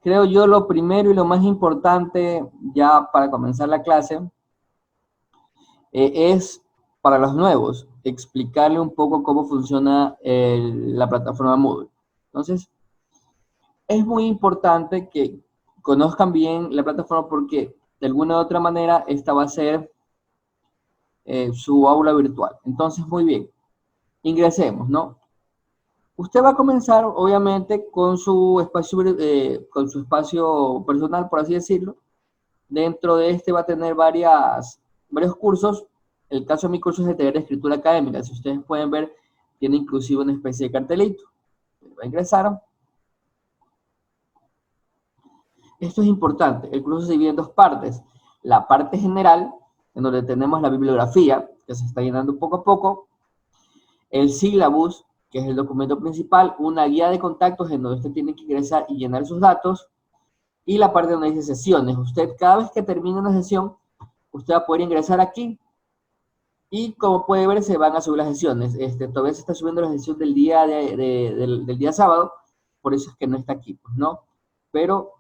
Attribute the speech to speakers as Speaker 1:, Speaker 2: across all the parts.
Speaker 1: creo yo lo primero y lo más importante ya para comenzar la clase es para los nuevos, explicarle un poco cómo funciona la plataforma Moodle. Entonces, es muy importante que conozcan bien la plataforma porque de alguna u otra manera esta va a ser su aula virtual. Entonces, muy bien, ingresemos, ¿no? Usted va a comenzar, obviamente, con su espacio personal, por así decirlo. Dentro de este va a tener varios cursos. El caso de mi curso es de taller de escritura académica. Si ustedes pueden ver, tiene inclusive una especie de cartelito. Va a ingresar. Esto es importante. El curso se divide en dos partes. La parte general, en donde tenemos la bibliografía, que se está llenando poco a poco. El syllabus, que es el documento principal. Una guía de contactos en donde usted tiene que ingresar y llenar sus datos. Y la parte donde dice sesiones. Usted, cada vez que termine una sesión, usted va a poder ingresar aquí. Y como puede ver, se van a subir las sesiones. Todavía se está subiendo la sesión del día, del día sábado. Por eso es que no está aquí, pues, ¿no? Pero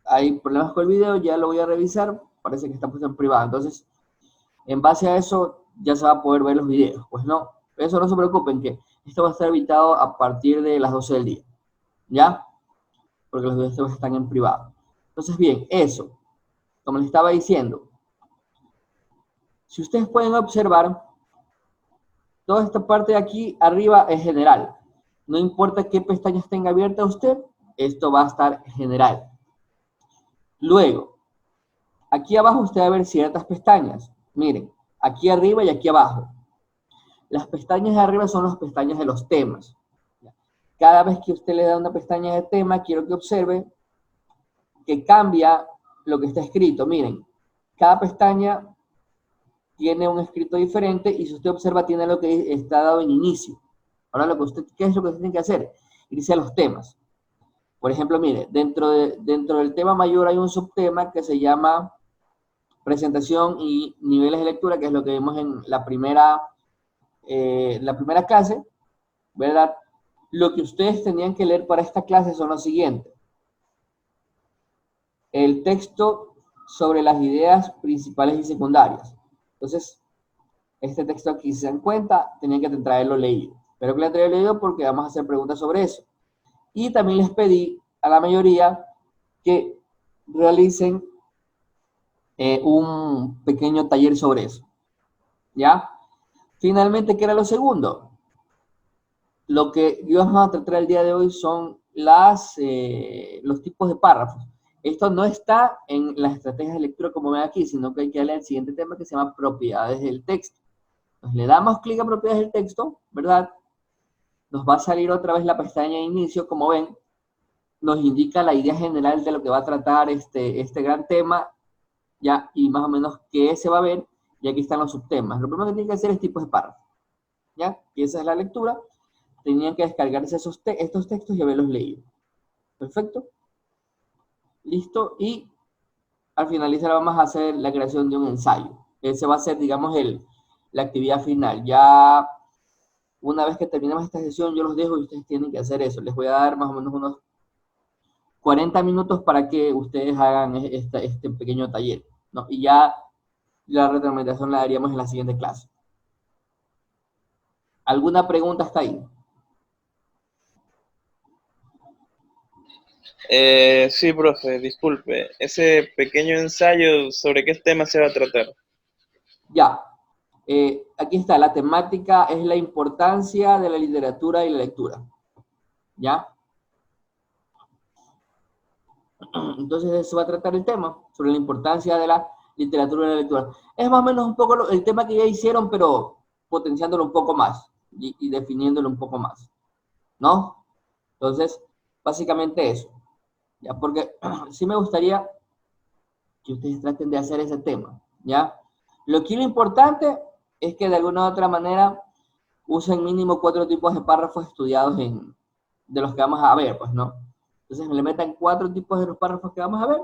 Speaker 1: hay problemas con el video, ya lo voy a revisar, parece que está puesto en privado, entonces en base a eso ya se va a poder ver los videos, pues no, eso no se preocupen, que esto va a estar evitado a partir de las 12 del día, ¿ya? Porque los videos están en privado. Entonces bien, eso, como les estaba diciendo, si ustedes pueden observar, toda esta parte de aquí arriba es general, no importa qué pestañas tenga abierta usted, esto va a estar general. Luego, aquí abajo usted va a ver ciertas pestañas. Miren, aquí arriba y aquí abajo. Las pestañas de arriba son las pestañas de los temas. Cada vez que usted le da una pestaña de tema, quiero que observe que cambia lo que está escrito. Miren, cada pestaña tiene un escrito diferente y si usted observa tiene lo que está dado en inicio. Ahora, ¿qué es lo que usted tiene que hacer? Irse a los temas. Por ejemplo, mire, dentro del tema mayor hay un subtema que se llama presentación y niveles de lectura, que es lo que vimos en la primera clase, ¿verdad? Lo que ustedes tenían que leer para esta clase son lo siguiente. El texto sobre las ideas principales y secundarias. Entonces, este texto aquí, si se dan cuenta, tenían que traerlo leído. Espero que lo traído leído porque vamos a hacer preguntas sobre eso. Y también les pedí a la mayoría que realicen un pequeño taller sobre eso. ¿Ya? Finalmente, ¿qué era lo segundo? Lo que vamos a tratar el día de hoy son los tipos de párrafos. Esto no está en las estrategias de lectura como ven aquí, sino que hay que darle al siguiente tema que se llama propiedades del texto. Entonces le damos clic a propiedades del texto, ¿verdad? Nos va a salir otra vez la pestaña de inicio, como ven, nos indica la idea general de lo que va a tratar este gran tema, ya, y más o menos qué se va a ver, y aquí están los subtemas. Lo primero que tienen que hacer es tipos de párrafos, ¿ya? Y esa es la lectura. Tenían que descargarse estos textos y haberlos leído. Perfecto. Listo. Y al finalizar vamos a hacer la creación de un ensayo. Ese va a ser, digamos, la actividad final. Ya una vez que terminemos esta sesión, yo los dejo y ustedes tienen que hacer eso. Les voy a dar más o menos unos 40 minutos para que ustedes hagan este pequeño taller, ¿no? Y ya la retroalimentación la daríamos en la siguiente clase. ¿Alguna pregunta hasta ahí?
Speaker 2: Sí, profe, disculpe. Ese pequeño ensayo, ¿sobre qué tema se va a tratar?
Speaker 1: Ya. Aquí está, la temática es la importancia de la literatura y la lectura. ¿Ya? Entonces eso va a tratar el tema, sobre la importancia de la literatura y la lectura. Es más o menos un poco el tema que ya hicieron, pero potenciándolo un poco más y definiéndolo un poco más, ¿no? Entonces, básicamente eso. ¿Ya? Porque sí me gustaría que ustedes traten de hacer ese tema, ¿ya? Lo importante es que de alguna u otra manera usen mínimo 4 tipos de párrafos estudiados de los que vamos a ver, pues, ¿no? Entonces me le metan 4 tipos de los párrafos que vamos a ver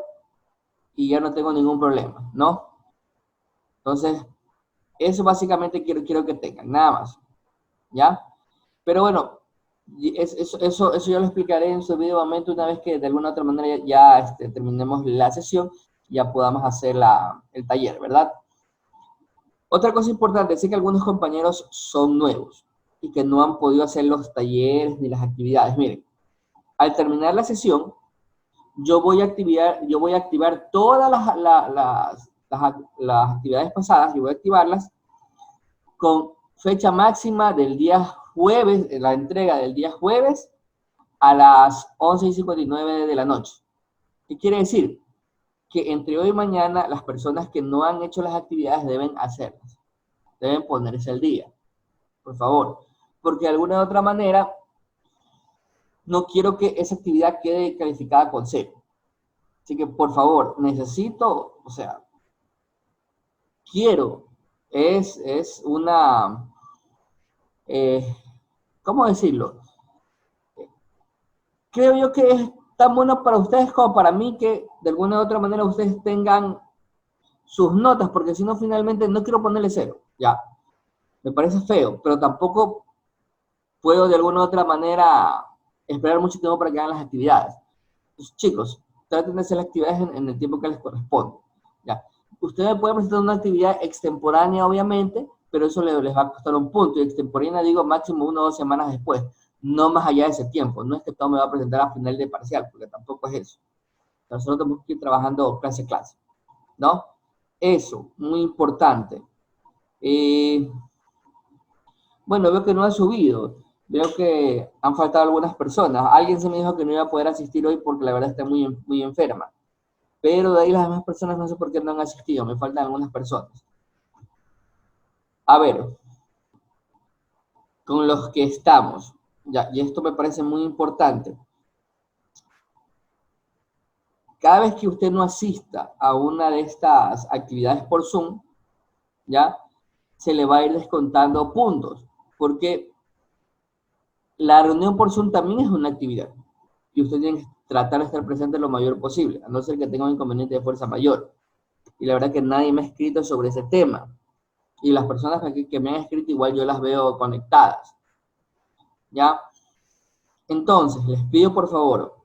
Speaker 1: y ya no tengo ningún problema, ¿no? Entonces, eso básicamente quiero que tengan, nada más, ¿ya? Pero bueno, Y eso yo lo explicaré en su video momento una vez que de alguna otra manera ya terminemos la sesión, ya podamos hacer el taller, ¿verdad? Otra cosa importante, sé que algunos compañeros son nuevos y que no han podido hacer los talleres ni las actividades. Miren, al terminar la sesión, yo voy a activar todas las actividades pasadas, y voy a activarlas con fecha máxima del día jueves, la entrega del día jueves a las 11:59 de la noche. ¿Qué quiere decir? Que entre hoy y mañana las personas que no han hecho las actividades deben hacerlas, deben ponerse al día, por favor, porque de alguna u otra manera no quiero que esa actividad quede calificada con cero. Así que, por favor, necesito, o sea, quiero, es una, eh, ¿cómo decirlo? Creo yo que es tan bueno para ustedes como para mí que de alguna u otra manera ustedes tengan sus notas, porque si no, finalmente no quiero ponerle cero, ya, me parece feo, pero tampoco puedo de alguna u otra manera esperar mucho tiempo para que hagan las actividades. Entonces, chicos, traten de hacer las actividades en el tiempo que les corresponde, ya. Ustedes pueden presentar una actividad extemporánea, obviamente, pero eso les va a costar un punto, y extemporánea digo máximo 1 o 2 semanas después, no más allá de ese tiempo, no es que todo me va a presentar a final de parcial, porque tampoco es eso. Nosotros tenemos que ir trabajando clase a clase, ¿no? Eso, muy importante. Bueno, veo que no ha subido. Veo que han faltado algunas personas. Alguien se me dijo que no iba a poder asistir hoy porque la verdad está muy, muy enferma. Pero de ahí las demás personas no sé por qué no han asistido. Me faltan algunas personas. A ver, con los que estamos. Ya, y esto me parece muy importante. Cada vez que usted no asista a una de estas actividades por Zoom, ya, se le va a ir descontando puntos. Porque la reunión por Zoom también es una actividad. Y usted tiene que tratar de estar presente lo mayor posible, a no ser que tenga un inconveniente de fuerza mayor. Y la verdad que nadie me ha escrito sobre ese tema. Y las personas que me han escrito igual yo las veo conectadas. ¿Ya? Entonces, les pido por favor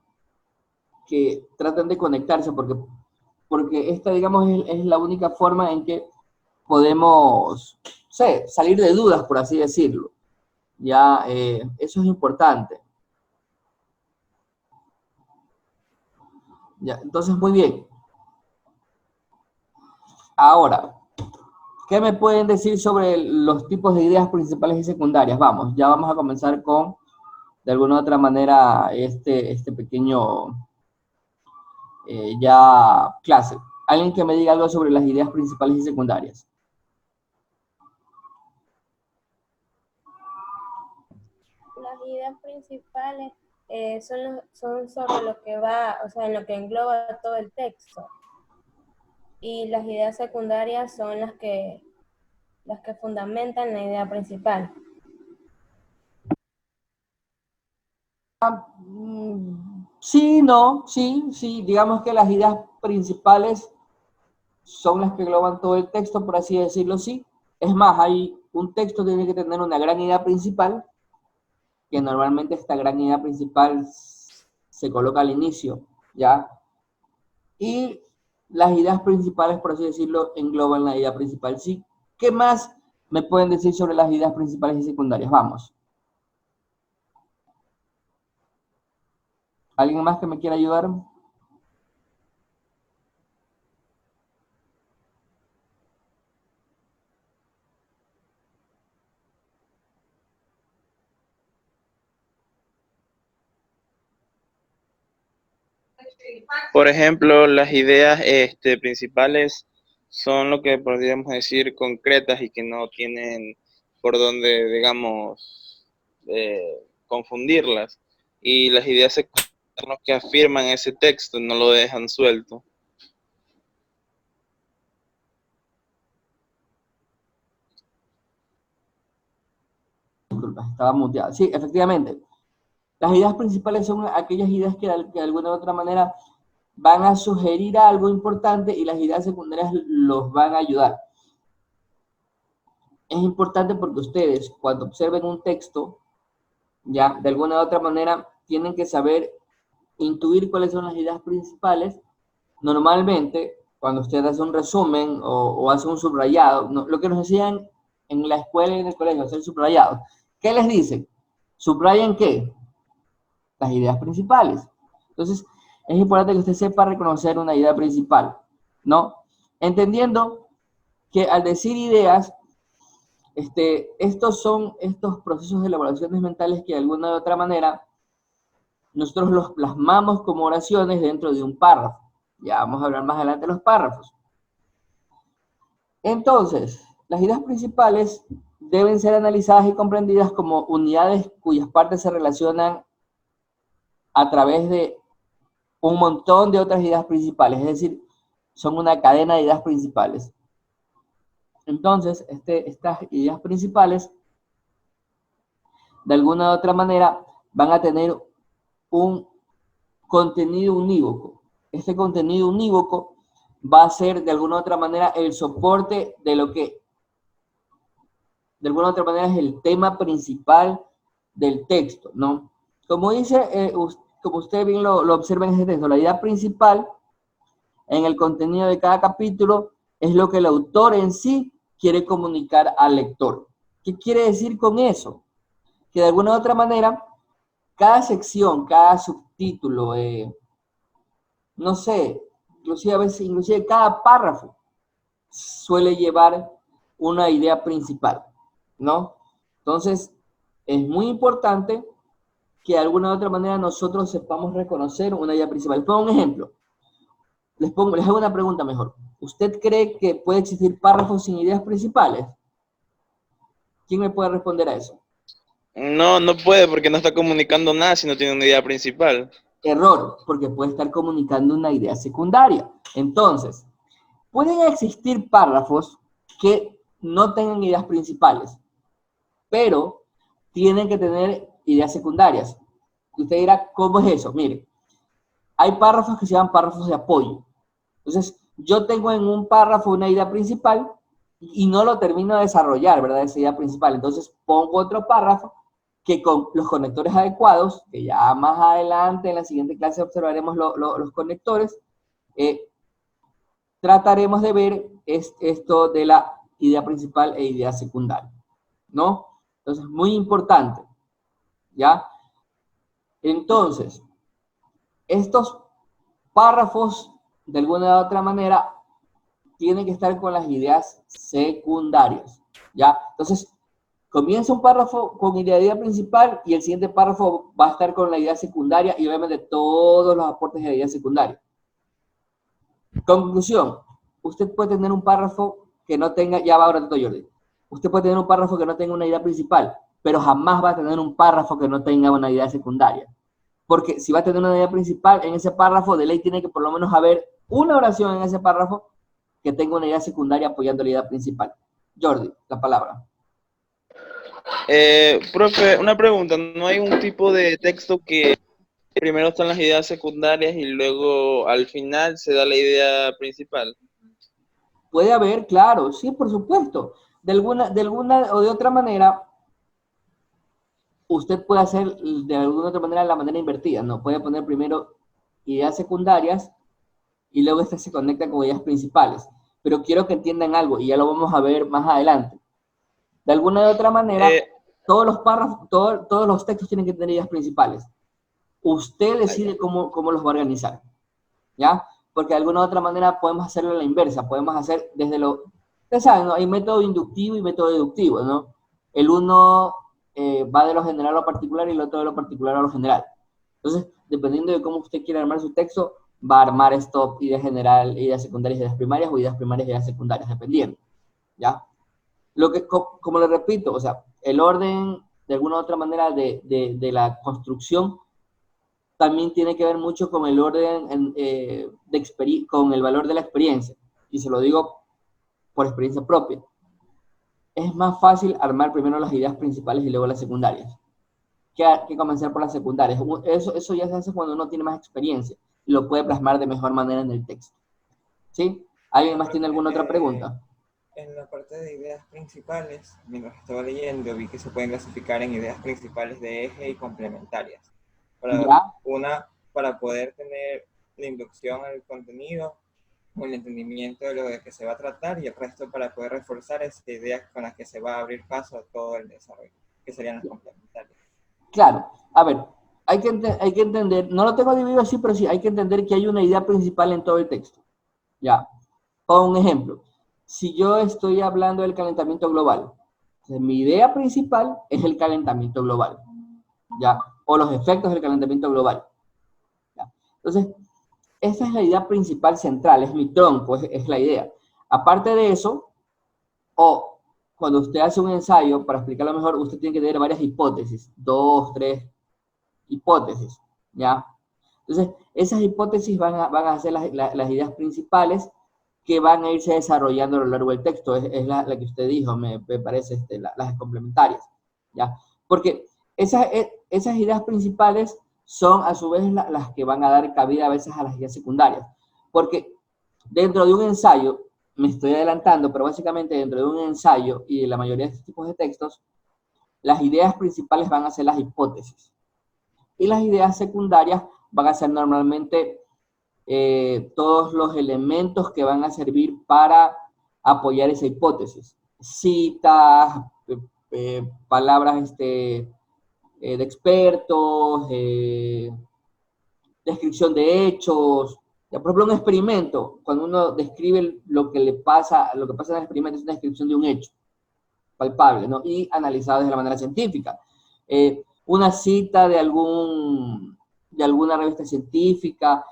Speaker 1: que traten de conectarse porque esta, digamos, es la única forma en que podemos, sé, salir de dudas, por así decirlo. Ya, eso es importante. Ya, entonces, muy bien. Ahora, ¿qué me pueden decir sobre los tipos de ideas principales y secundarias? Vamos, ya vamos a comenzar con, de alguna u otra manera, este pequeño ya clase. Alguien que me diga algo sobre las ideas principales y secundarias.
Speaker 3: Las ideas principales son sobre lo que va, o sea, en lo que engloba todo el texto. Y las ideas secundarias son las que fundamentan la idea principal.
Speaker 1: Sí, no, sí, sí. Digamos que las ideas principales son las que engloban todo el texto, por así decirlo, sí. Es más, hay un texto que tiene que tener una gran idea principal, que normalmente esta gran idea principal se coloca al inicio, ¿ya? Y las ideas principales, por así decirlo, engloban la idea principal, sí. ¿Qué más me pueden decir sobre las ideas principales y secundarias? Vamos. ¿Alguien más que me quiera ayudar?
Speaker 2: Por ejemplo, las ideas principales son lo que podríamos decir concretas y que no tienen por donde, digamos, confundirlas. Y las ideas secundarias son lo que afirman ese texto, no lo dejan suelto.
Speaker 1: Disculpa, estaba muteado. Sí, efectivamente. Las ideas principales son aquellas ideas que de alguna u otra manera van a sugerir algo importante y las ideas secundarias los van a ayudar. Es importante porque ustedes, cuando observen un texto, ya, de alguna u otra manera, tienen que saber intuir cuáles son las ideas principales. Normalmente, cuando usted hace un resumen o hace un subrayado, lo que nos decían en la escuela y en el colegio, hacer subrayados, ¿qué les dicen? ¿Subrayen qué? Las ideas principales. Entonces, es importante que usted sepa reconocer una idea principal, ¿no? Entendiendo que al decir ideas, estos son estos procesos de elaboraciones mentales que de alguna u otra manera nosotros los plasmamos como oraciones dentro de un párrafo. Ya vamos a hablar más adelante de los párrafos. Entonces, las ideas principales deben ser analizadas y comprendidas como unidades cuyas partes se relacionan a través de un montón de otras ideas principales, es decir, son una cadena de ideas principales. Entonces, estas ideas principales, de alguna u otra manera, van a tener un contenido unívoco. Este contenido unívoco va a ser, de alguna u otra manera, el soporte de lo que, de alguna u otra manera, es el tema principal del texto, ¿no? Como dice, como usted bien lo observa en este texto, la idea principal en el contenido de cada capítulo es lo que el autor en sí quiere comunicar al lector. ¿Qué quiere decir con eso? Que de alguna u otra manera, cada sección, cada subtítulo, no sé, inclusive a veces, inclusive cada párrafo suele llevar una idea principal, ¿no? Entonces, es muy importante que de alguna u otra manera nosotros sepamos reconocer una idea principal. Les pongo un ejemplo. Les hago una pregunta mejor. ¿Usted cree que puede existir párrafos sin ideas principales? ¿Quién me puede responder a eso?
Speaker 2: No, no puede porque no está comunicando nada si no tiene una idea principal.
Speaker 1: Error, porque puede estar comunicando una idea secundaria. Entonces, pueden existir párrafos que no tengan ideas principales, pero tienen que tener ideas secundarias. Usted dirá, ¿cómo es eso? Mire, hay párrafos que se llaman párrafos de apoyo. Entonces, yo tengo en un párrafo una idea principal y no lo termino de desarrollar, ¿verdad? Esa idea principal. Entonces, pongo otro párrafo que con los conectores adecuados, que ya más adelante en la siguiente clase observaremos los conectores, trataremos de ver esto de la idea principal e idea secundaria, ¿no? Entonces, muy importante, ¿ya? Entonces, estos párrafos, de alguna u otra manera, tienen que estar con las ideas secundarias, ¿ya? Entonces, comienza un párrafo con idea principal y el siguiente párrafo va a estar con la idea secundaria y obviamente todos los aportes de la idea secundaria. Conclusión, usted puede tener un párrafo que no tenga, ya va ahora todo Jordi, usted puede tener un párrafo que no tenga una idea principal, pero jamás va a tener un párrafo que no tenga una idea secundaria. Porque si va a tener una idea principal, en ese párrafo de ley tiene que por lo menos haber una oración en ese párrafo que tenga una idea secundaria apoyando la idea principal. Jordi, la palabra.
Speaker 2: Profe, una pregunta, ¿no hay un tipo de texto que primero están las ideas secundarias y luego al final se da la idea principal?
Speaker 1: Puede haber, claro, sí, por supuesto. De alguna o de otra manera, usted puede hacer de alguna otra manera la manera invertida, ¿no? Puede poner primero ideas secundarias y luego estas se conectan con ideas principales. Pero quiero que entiendan algo, y ya lo vamos a ver más adelante. De alguna u otra manera, todos los párrafos, todos los textos tienen que tener ideas principales. Usted decide cómo los va a organizar, ¿ya? Porque de alguna u otra manera podemos hacerlo a la inversa, podemos hacer desde lo... Ustedes saben, ¿no? Hay método inductivo y método deductivo, ¿no? El uno va de lo general a lo particular y el otro de lo particular a lo general. Entonces, dependiendo de cómo usted quiera armar su texto, va a armar esto, idea general, ideas secundarias, ideas primarias, o ideas primarias, ideas secundarias, dependiendo, ¿ya? Como le repito, o sea, el orden, de alguna u otra manera, de la construcción también tiene que ver mucho con el orden con el valor de la experiencia. Y se lo digo por experiencia propia. Es más fácil armar primero las ideas principales y luego las secundarias que comenzar por las secundarias. Eso ya se hace cuando uno tiene más experiencia y lo puede plasmar de mejor manera en el texto. ¿Sí? ¿Alguien más tiene alguna otra pregunta?
Speaker 4: En la parte de ideas principales, mientras estaba leyendo, vi que se pueden clasificar en ideas principales de eje y complementarias.
Speaker 1: ¿Ya?
Speaker 4: Para poder tener la inducción al contenido, o el entendimiento de lo de que se va a tratar, y el resto para poder reforzar esas ideas con las que se va a abrir paso a todo el desarrollo, que serían las complementarias.
Speaker 1: Claro, a ver, hay que entender, no lo tengo dividido así, pero sí, hay que entender que hay una idea principal en todo el texto. Ya, pongo un ejemplo. Si yo estoy hablando del calentamiento global, entonces mi idea principal es el calentamiento global, ¿ya? O los efectos del calentamiento global, ¿ya? Entonces, esa es la idea principal central, es mi tronco, es la idea. Aparte de eso, o cuando usted hace un ensayo, para explicarlo mejor, usted tiene que tener varias hipótesis, 2, 3 hipótesis, ¿ya? Entonces, esas hipótesis van a ser las ideas principales que van a irse desarrollando a lo largo del texto. Es la que usted dijo, me parece, las complementarias, ¿ya? Porque esas ideas principales son a su vez las que van a dar cabida a veces a las ideas secundarias. Porque dentro de un ensayo, me estoy adelantando, pero básicamente dentro de un ensayo y de la mayoría de estos tipos de textos, las ideas principales van a ser las hipótesis. Y las ideas secundarias van a ser normalmente todos los elementos que van a servir para apoyar esa hipótesis. Citas, palabras de expertos, descripción de hechos. Por ejemplo, un experimento, cuando uno describe lo que pasa en el experimento, es una descripción de un hecho palpable, ¿no? Y analizado de la manera científica. Una cita de alguna revista científica,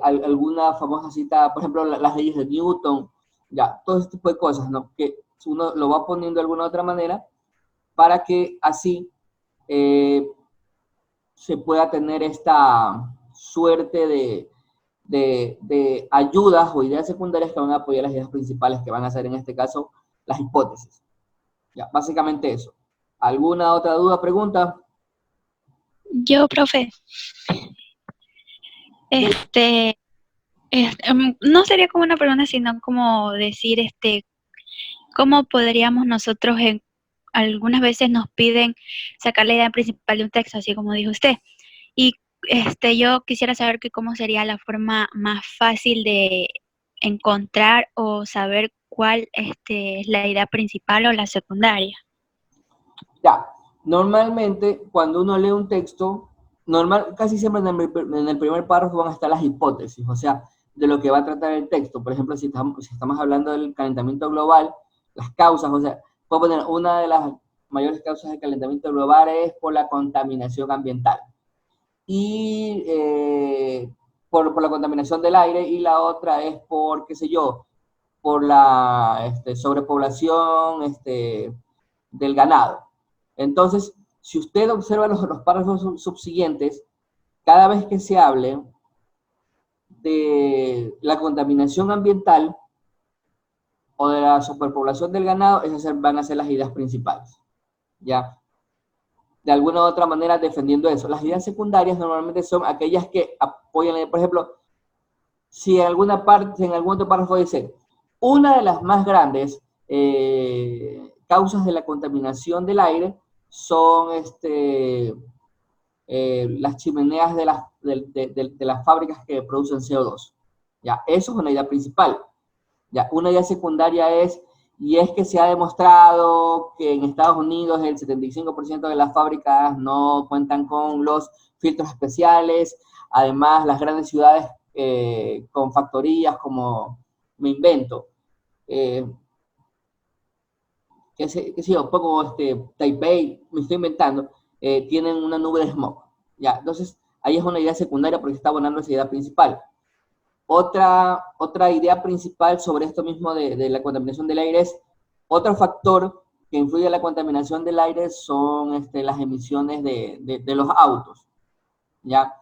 Speaker 1: alguna famosa cita, por ejemplo, las leyes de Newton, ya, todo ese tipo de cosas, ¿no? Que uno lo va poniendo de alguna u otra manera para que así se pueda tener esta suerte de ayudas o ideas secundarias que van a apoyar las ideas principales, que van a ser en este caso las hipótesis. Ya, básicamente eso. ¿Alguna otra duda, pregunta?
Speaker 5: Yo, profe, no sería como una pregunta, sino como decir, ¿cómo podríamos nosotros, algunas veces nos piden sacar la idea principal de un texto, así como dijo usted? Y yo quisiera saber cómo sería la forma más fácil de encontrar o saber cuál es la idea principal o la secundaria.
Speaker 1: Ya, normalmente cuando uno lee un texto, casi siempre en el primer párrafo van a estar las hipótesis, o sea, de lo que va a tratar el texto. Por ejemplo, si estamos hablando del calentamiento global, las causas, o sea, puedo poner una de las mayores causas del calentamiento global es por la contaminación ambiental. Y por la contaminación del aire, y la otra es por, qué sé yo, por la sobrepoblación del ganado. Entonces, si usted observa los párrafos subsiguientes, cada vez que se hable de la contaminación ambiental o de la superpoblación del ganado, esas van a ser las ideas principales, ¿ya? De alguna u otra manera defendiendo eso. Las ideas secundarias normalmente son aquellas que apoyan, por ejemplo, si en alguna parte, en algún otro párrafo dice, una de las más grandes causas de la contaminación del aire son las chimeneas de las fábricas que producen CO2. Ya, eso es una idea principal. Ya, una idea secundaria y es que se ha demostrado que en Estados Unidos el 75% de las fábricas no cuentan con los filtros especiales. Además, las grandes ciudades con factorías como, me invento, que sé yo, un poco Taipei, me estoy inventando, tienen una nube de smog. Ya, entonces, ahí es una idea secundaria porque está abonando esa idea principal. Otra idea principal sobre esto mismo de la contaminación del aire es otro factor que influye en la contaminación del aire son las emisiones de los autos. ¿Ya?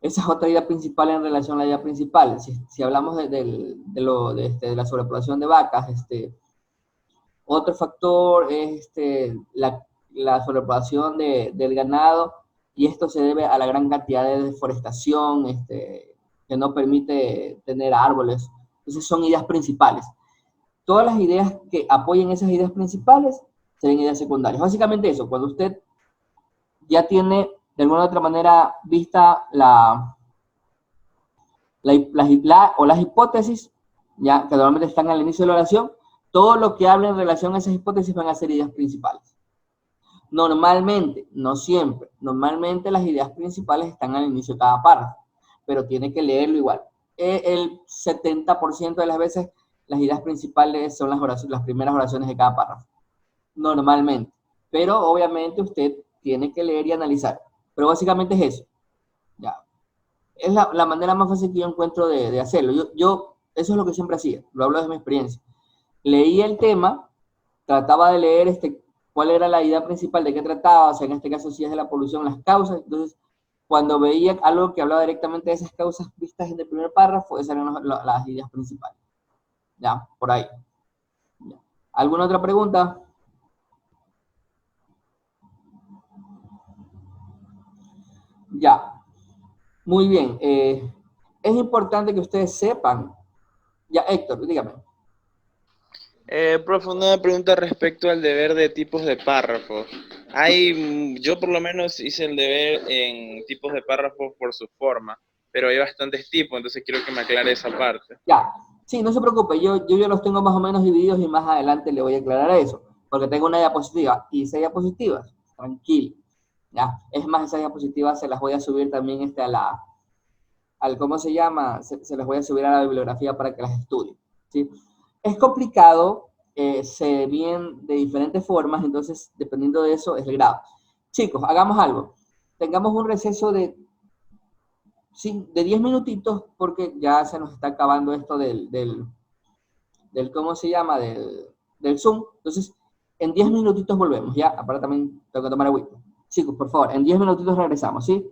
Speaker 1: Esa es otra idea principal en relación a la idea principal. Si hablamos de la sobrepoblación de vacas, otro factor es la sobrepoblación del ganado, y esto se debe a la gran cantidad de deforestación que no permite tener árboles. Entonces son ideas principales. todas las ideas que apoyen esas ideas principales serían ideas secundarias. Básicamente eso, cuando usted ya tiene de alguna u otra manera vista las hipótesis, ya que normalmente están al inicio de la oración, todo lo que hable en relación a esas hipótesis van a ser ideas principales. Normalmente, no siempre, normalmente las ideas principales están al inicio de cada párrafo, pero tiene que leerlo igual. El 70% de las veces las ideas principales son las primeras oraciones de cada párrafo, normalmente. Pero obviamente usted tiene que leer y analizar. Pero básicamente es eso. Ya. Es la manera más fácil que yo encuentro de hacerlo. Eso es lo que siempre hacía, lo hablo de mi experiencia. Leía el tema, trataba de leer cuál era la idea principal, de qué trataba, o sea, en este caso si es de la polución, las causas. Entonces, cuando veía algo que hablaba directamente de esas causas vistas en el primer párrafo, esas eran las ideas principales. Ya, por ahí. Ya. ¿Alguna otra pregunta? Ya. Muy bien. Es importante que ustedes sepan. Ya, Héctor, dígame.
Speaker 2: Profe, una pregunta respecto al deber de tipos de párrafos. Yo por lo menos hice el deber en tipos de párrafos por su forma, pero hay bastantes tipos, entonces quiero que me aclare esa parte.
Speaker 1: Ya, sí, no se preocupe, yo ya los tengo más o menos divididos y más adelante le voy a aclarar eso, porque tengo una diapositiva y 6 diapositivas, tranquilo. Ya, es más, esas diapositivas se las voy a subir también ¿cómo se llama? Se las voy a subir a la bibliografía para que las estudien, ¿sí? Es complicado, se ven de diferentes formas, entonces, dependiendo de eso, es el grado. Chicos, hagamos algo. Tengamos un receso de 10 minutitos, porque ya se nos está acabando esto del ¿cómo se llama? Del Zoom. Entonces, en 10 minutitos volvemos, ¿ya? Aparte también tengo que tomar agüita. Chicos, por favor, en 10 minutitos regresamos, ¿sí?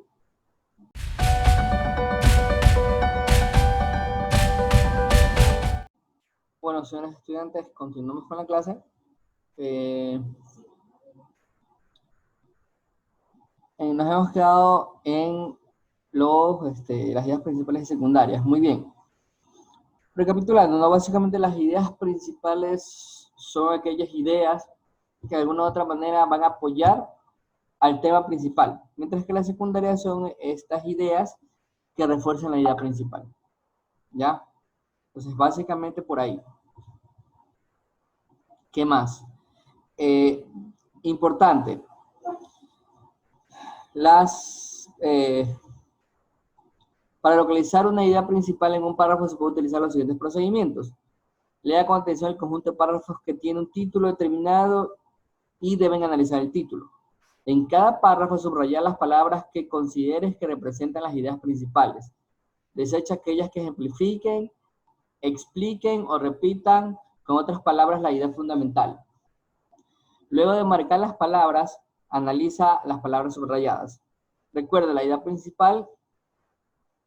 Speaker 1: Bueno, señores estudiantes, continuamos con la clase. Nos hemos quedado en las ideas principales y secundarias. Muy bien. Recapitulando, ¿no? Básicamente las ideas principales son aquellas ideas que de alguna u otra manera van a apoyar al tema principal, mientras que las secundarias son estas ideas que refuerzan la idea principal. ¿Ya? Entonces, básicamente por ahí. ¿Qué más? Importante. Para localizar una idea principal en un párrafo se puede utilizar los siguientes procedimientos. Lea con atención el conjunto de párrafos que tiene un título determinado y deben analizar el título. En cada párrafo subrayar las palabras que consideres que representan las ideas principales. Desecha aquellas que ejemplifiquen, expliquen o repitan con otras palabras la idea fundamental. Luego de marcar las palabras, analiza las palabras subrayadas. Recuerda, la idea principal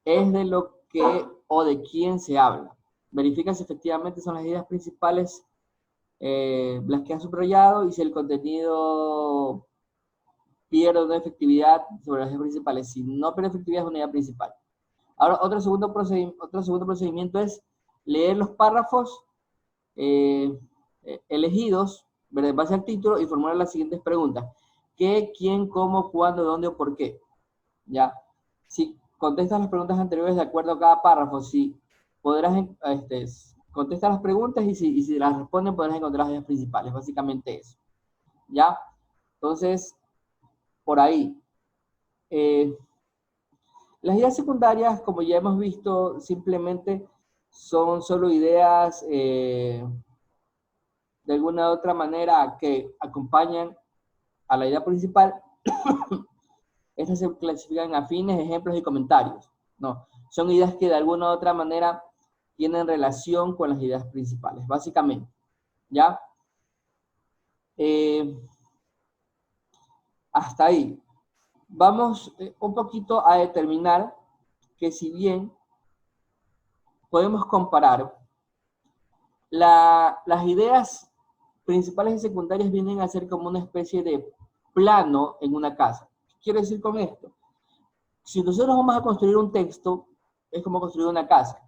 Speaker 1: es de lo que o de quién se habla. Verifica si efectivamente son las ideas principales las que han subrayado y si el contenido pierde una efectividad sobre las ideas principales. Si no pierde efectividad es una idea principal. Ahora, otro segundo procedimiento es leer los párrafos elegidos en base al título y formular las siguientes preguntas. ¿Qué, quién, cómo, cuándo, dónde o por qué? ¿Ya? Si contestas las preguntas anteriores de acuerdo a cada párrafo, si podrás contestar las preguntas y si las responden podrás encontrar las ideas principales, básicamente eso. ¿Ya? Entonces, por ahí. Las ideas secundarias, como ya hemos visto, simplemente son solo ideas de alguna u otra manera que acompañan a la idea principal. Estas se clasifican en afines, ejemplos y comentarios. No, son ideas que de alguna u otra manera tienen relación con las ideas principales, básicamente. ¿Ya? Hasta ahí. Vamos un poquito a determinar que si bien podemos comparar las ideas principales y secundarias vienen a ser como una especie de plano en una casa. ¿Qué quiero decir con esto? Si nosotros vamos a construir un texto, es como construir una casa.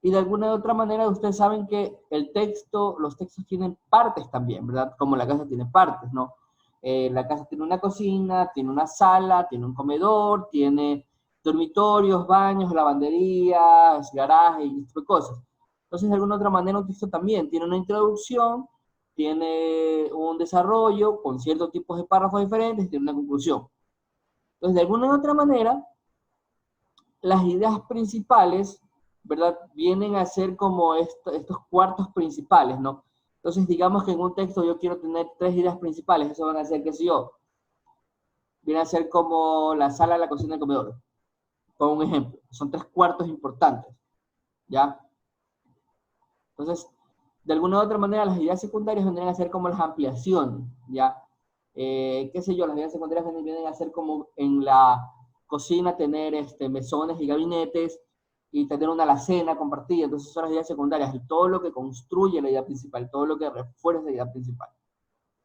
Speaker 1: Y de alguna u otra manera ustedes saben que los textos tienen partes también, ¿verdad? Como la casa tiene partes, ¿no? La casa tiene una cocina, tiene una sala, tiene un comedor, tiene dormitorios, baños, lavanderías, garaje y este tipo de cosas. Entonces, de alguna u otra manera, un texto también tiene una introducción, tiene un desarrollo con ciertos tipos de párrafos diferentes y tiene una conclusión. Entonces, de alguna u otra manera, las ideas principales, ¿verdad? Vienen a ser como estos cuartos principales, ¿no? Entonces, digamos que en un texto yo quiero tener 3 ideas principales, eso van a ser, qué sé yo, viene a ser como la sala, la cocina y el comedor. Pongo un ejemplo, son 3 cuartos importantes, ¿ya? Entonces, de alguna u otra manera, las ideas secundarias vienen a ser como las ampliaciones, ¿ya? Qué sé yo, las ideas secundarias vienen a ser como en la cocina tener mesones y gabinetes y tener una alacena compartida. Entonces son las ideas secundarias, todo lo que construye la idea principal, todo lo que refuerza la idea principal,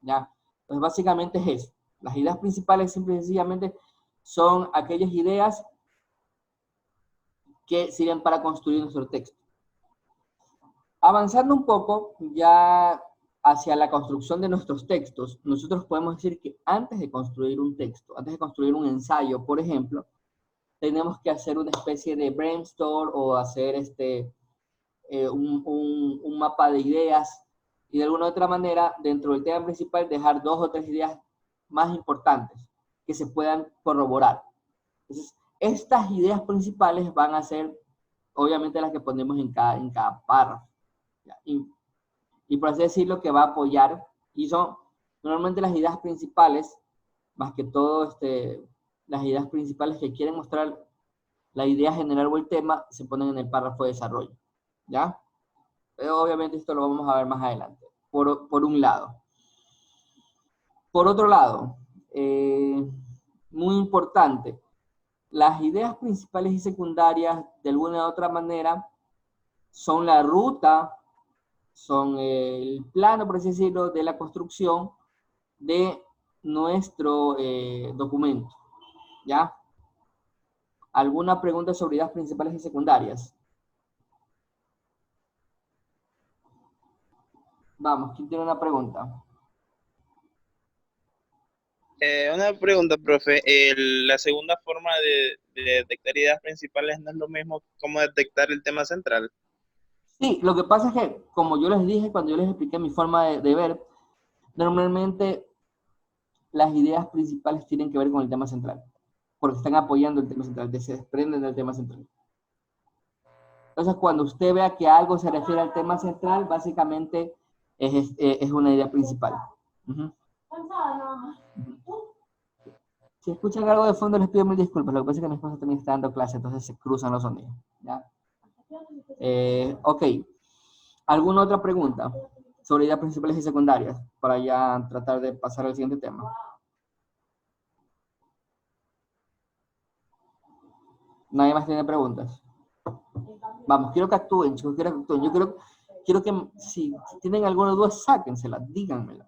Speaker 1: ¿ya? Entonces básicamente es eso. Las ideas principales simple y sencillamente son aquellas ideas que sirven para construir nuestro texto. Avanzando un poco ya hacia la construcción de nuestros textos, nosotros podemos decir que antes de construir un texto, antes de construir un ensayo, por ejemplo, tenemos que hacer una especie de brainstorm o hacer un mapa de ideas y de alguna otra manera, dentro del tema principal, dejar 2 o 3 ideas más importantes que se puedan corroborar. Entonces, estas ideas principales van a ser, obviamente, las que ponemos en cada párrafo. Y por así decirlo, que va a apoyar, y son normalmente las ideas principales, más que todo las ideas principales que quieren mostrar la idea general o el tema, se ponen en el párrafo de desarrollo, ¿ya? Pero obviamente esto lo vamos a ver más adelante, por un lado. Por otro lado, muy importante, las ideas principales y secundarias, de alguna u otra manera, son la ruta, son el plano, por así decirlo, de la construcción de nuestro documento, ¿ya? ¿Alguna pregunta sobre ideas principales y secundarias? Vamos, ¿quién tiene una pregunta?
Speaker 2: Una pregunta, profe. La segunda forma de detectar ideas principales no es lo mismo como detectar el tema central.
Speaker 1: Sí, lo que pasa es que, como yo les dije cuando yo les expliqué mi forma de ver, normalmente las ideas principales tienen que ver con el tema central, porque están apoyando el tema central, se desprenden del tema central. Entonces, cuando usted vea que algo se refiere al tema central, básicamente es una idea principal. Uh-huh. Si escuchan algo de fondo, les pido mil disculpas. Lo que pasa es que mi esposa también está dando clase, entonces se cruzan los sonidos. ¿Ya? Ok. ¿Alguna otra pregunta sobre ideas principales y secundarias? Para ya tratar de pasar al siguiente tema. ¿Nadie más tiene preguntas? Vamos, quiero que actúen, chicos, quiero que actúen. Yo quiero que si tienen alguna duda, sáquensela, díganmela.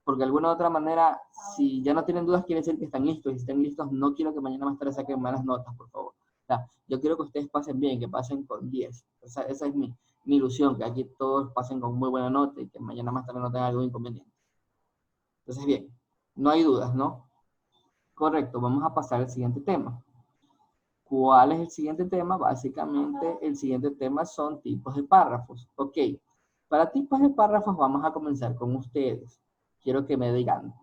Speaker 1: Porque de alguna u otra manera, si ya no tienen dudas, quiere decir que están listos. Y si están listos, no quiero que mañana más tarde saquen malas notas, por favor. O sea, yo quiero que ustedes pasen bien, que pasen con 10. O sea, esa es mi ilusión, que aquí todos pasen con muy buena nota y que mañana más tarde no tengan algún inconveniente. Entonces, bien, no hay dudas, ¿no? Correcto, vamos a pasar al siguiente tema. ¿Cuál es el siguiente tema? Básicamente, el siguiente tema son tipos de párrafos. Ok, para tipos de párrafos vamos a comenzar con ustedes. Quiero que me digan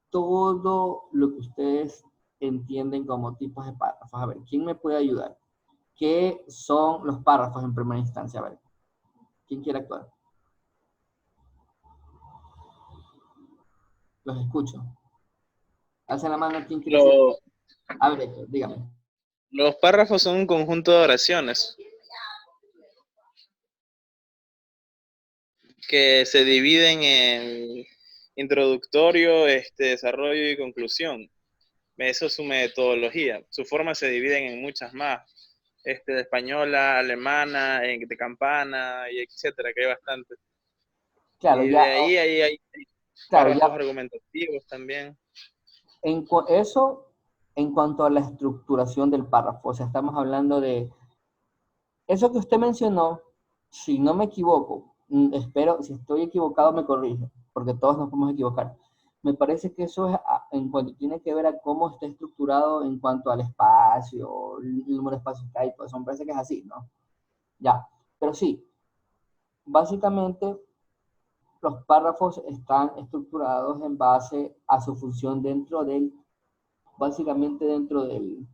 Speaker 1: todo lo que ustedes entienden como tipos de párrafos. A ver, ¿quién me puede ayudar? ¿Qué son los párrafos en primera instancia? A ver, ¿quién quiere actuar? Los escucho. Alcen la mano, ¿quién quiere decir? A ver, Héctor, dígame.
Speaker 2: Los párrafos son un conjunto de oraciones que se dividen en introductorio, desarrollo y conclusión. Eso es su metodología. Su forma se dividen en muchas más. De española, alemana, de campana, y etcétera, que hay bastantes.
Speaker 1: Claro,
Speaker 2: y
Speaker 1: ya,
Speaker 2: de ahí hay
Speaker 1: claro,
Speaker 2: párrafos
Speaker 1: ya,
Speaker 2: argumentativos también.
Speaker 1: eso en cuanto a la estructuración del párrafo. O sea, estamos hablando de Eso que usted mencionó, si no me equivoco, espero, si estoy equivocado me corrige, porque todos nos podemos equivocar. Me parece que eso es en cuanto tiene que ver a cómo está estructurado en cuanto al espacio, el número de espacios que hay, pues me parece que es así, ¿no? Ya, pero sí, básicamente los párrafos están estructurados en base a su función básicamente dentro del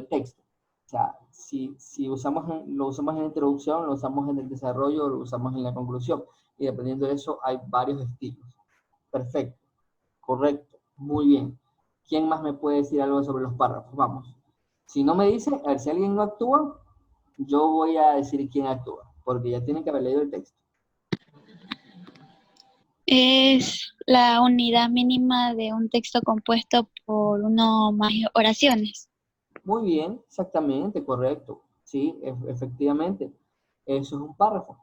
Speaker 1: texto. O sea, si lo usamos en la introducción, lo usamos en el desarrollo, lo usamos en la conclusión. Y dependiendo de eso, hay varios estilos. Perfecto, correcto, muy bien. ¿Quién más me puede decir algo sobre los párrafos? Vamos. Si no me dice, a ver, si alguien no actúa, yo voy a decir quién actúa, porque ya tienen que haber leído el texto.
Speaker 5: Es la unidad mínima de un texto compuesto por uno o más oraciones.
Speaker 1: Muy bien, exactamente, correcto. Sí, efectivamente, eso es un párrafo.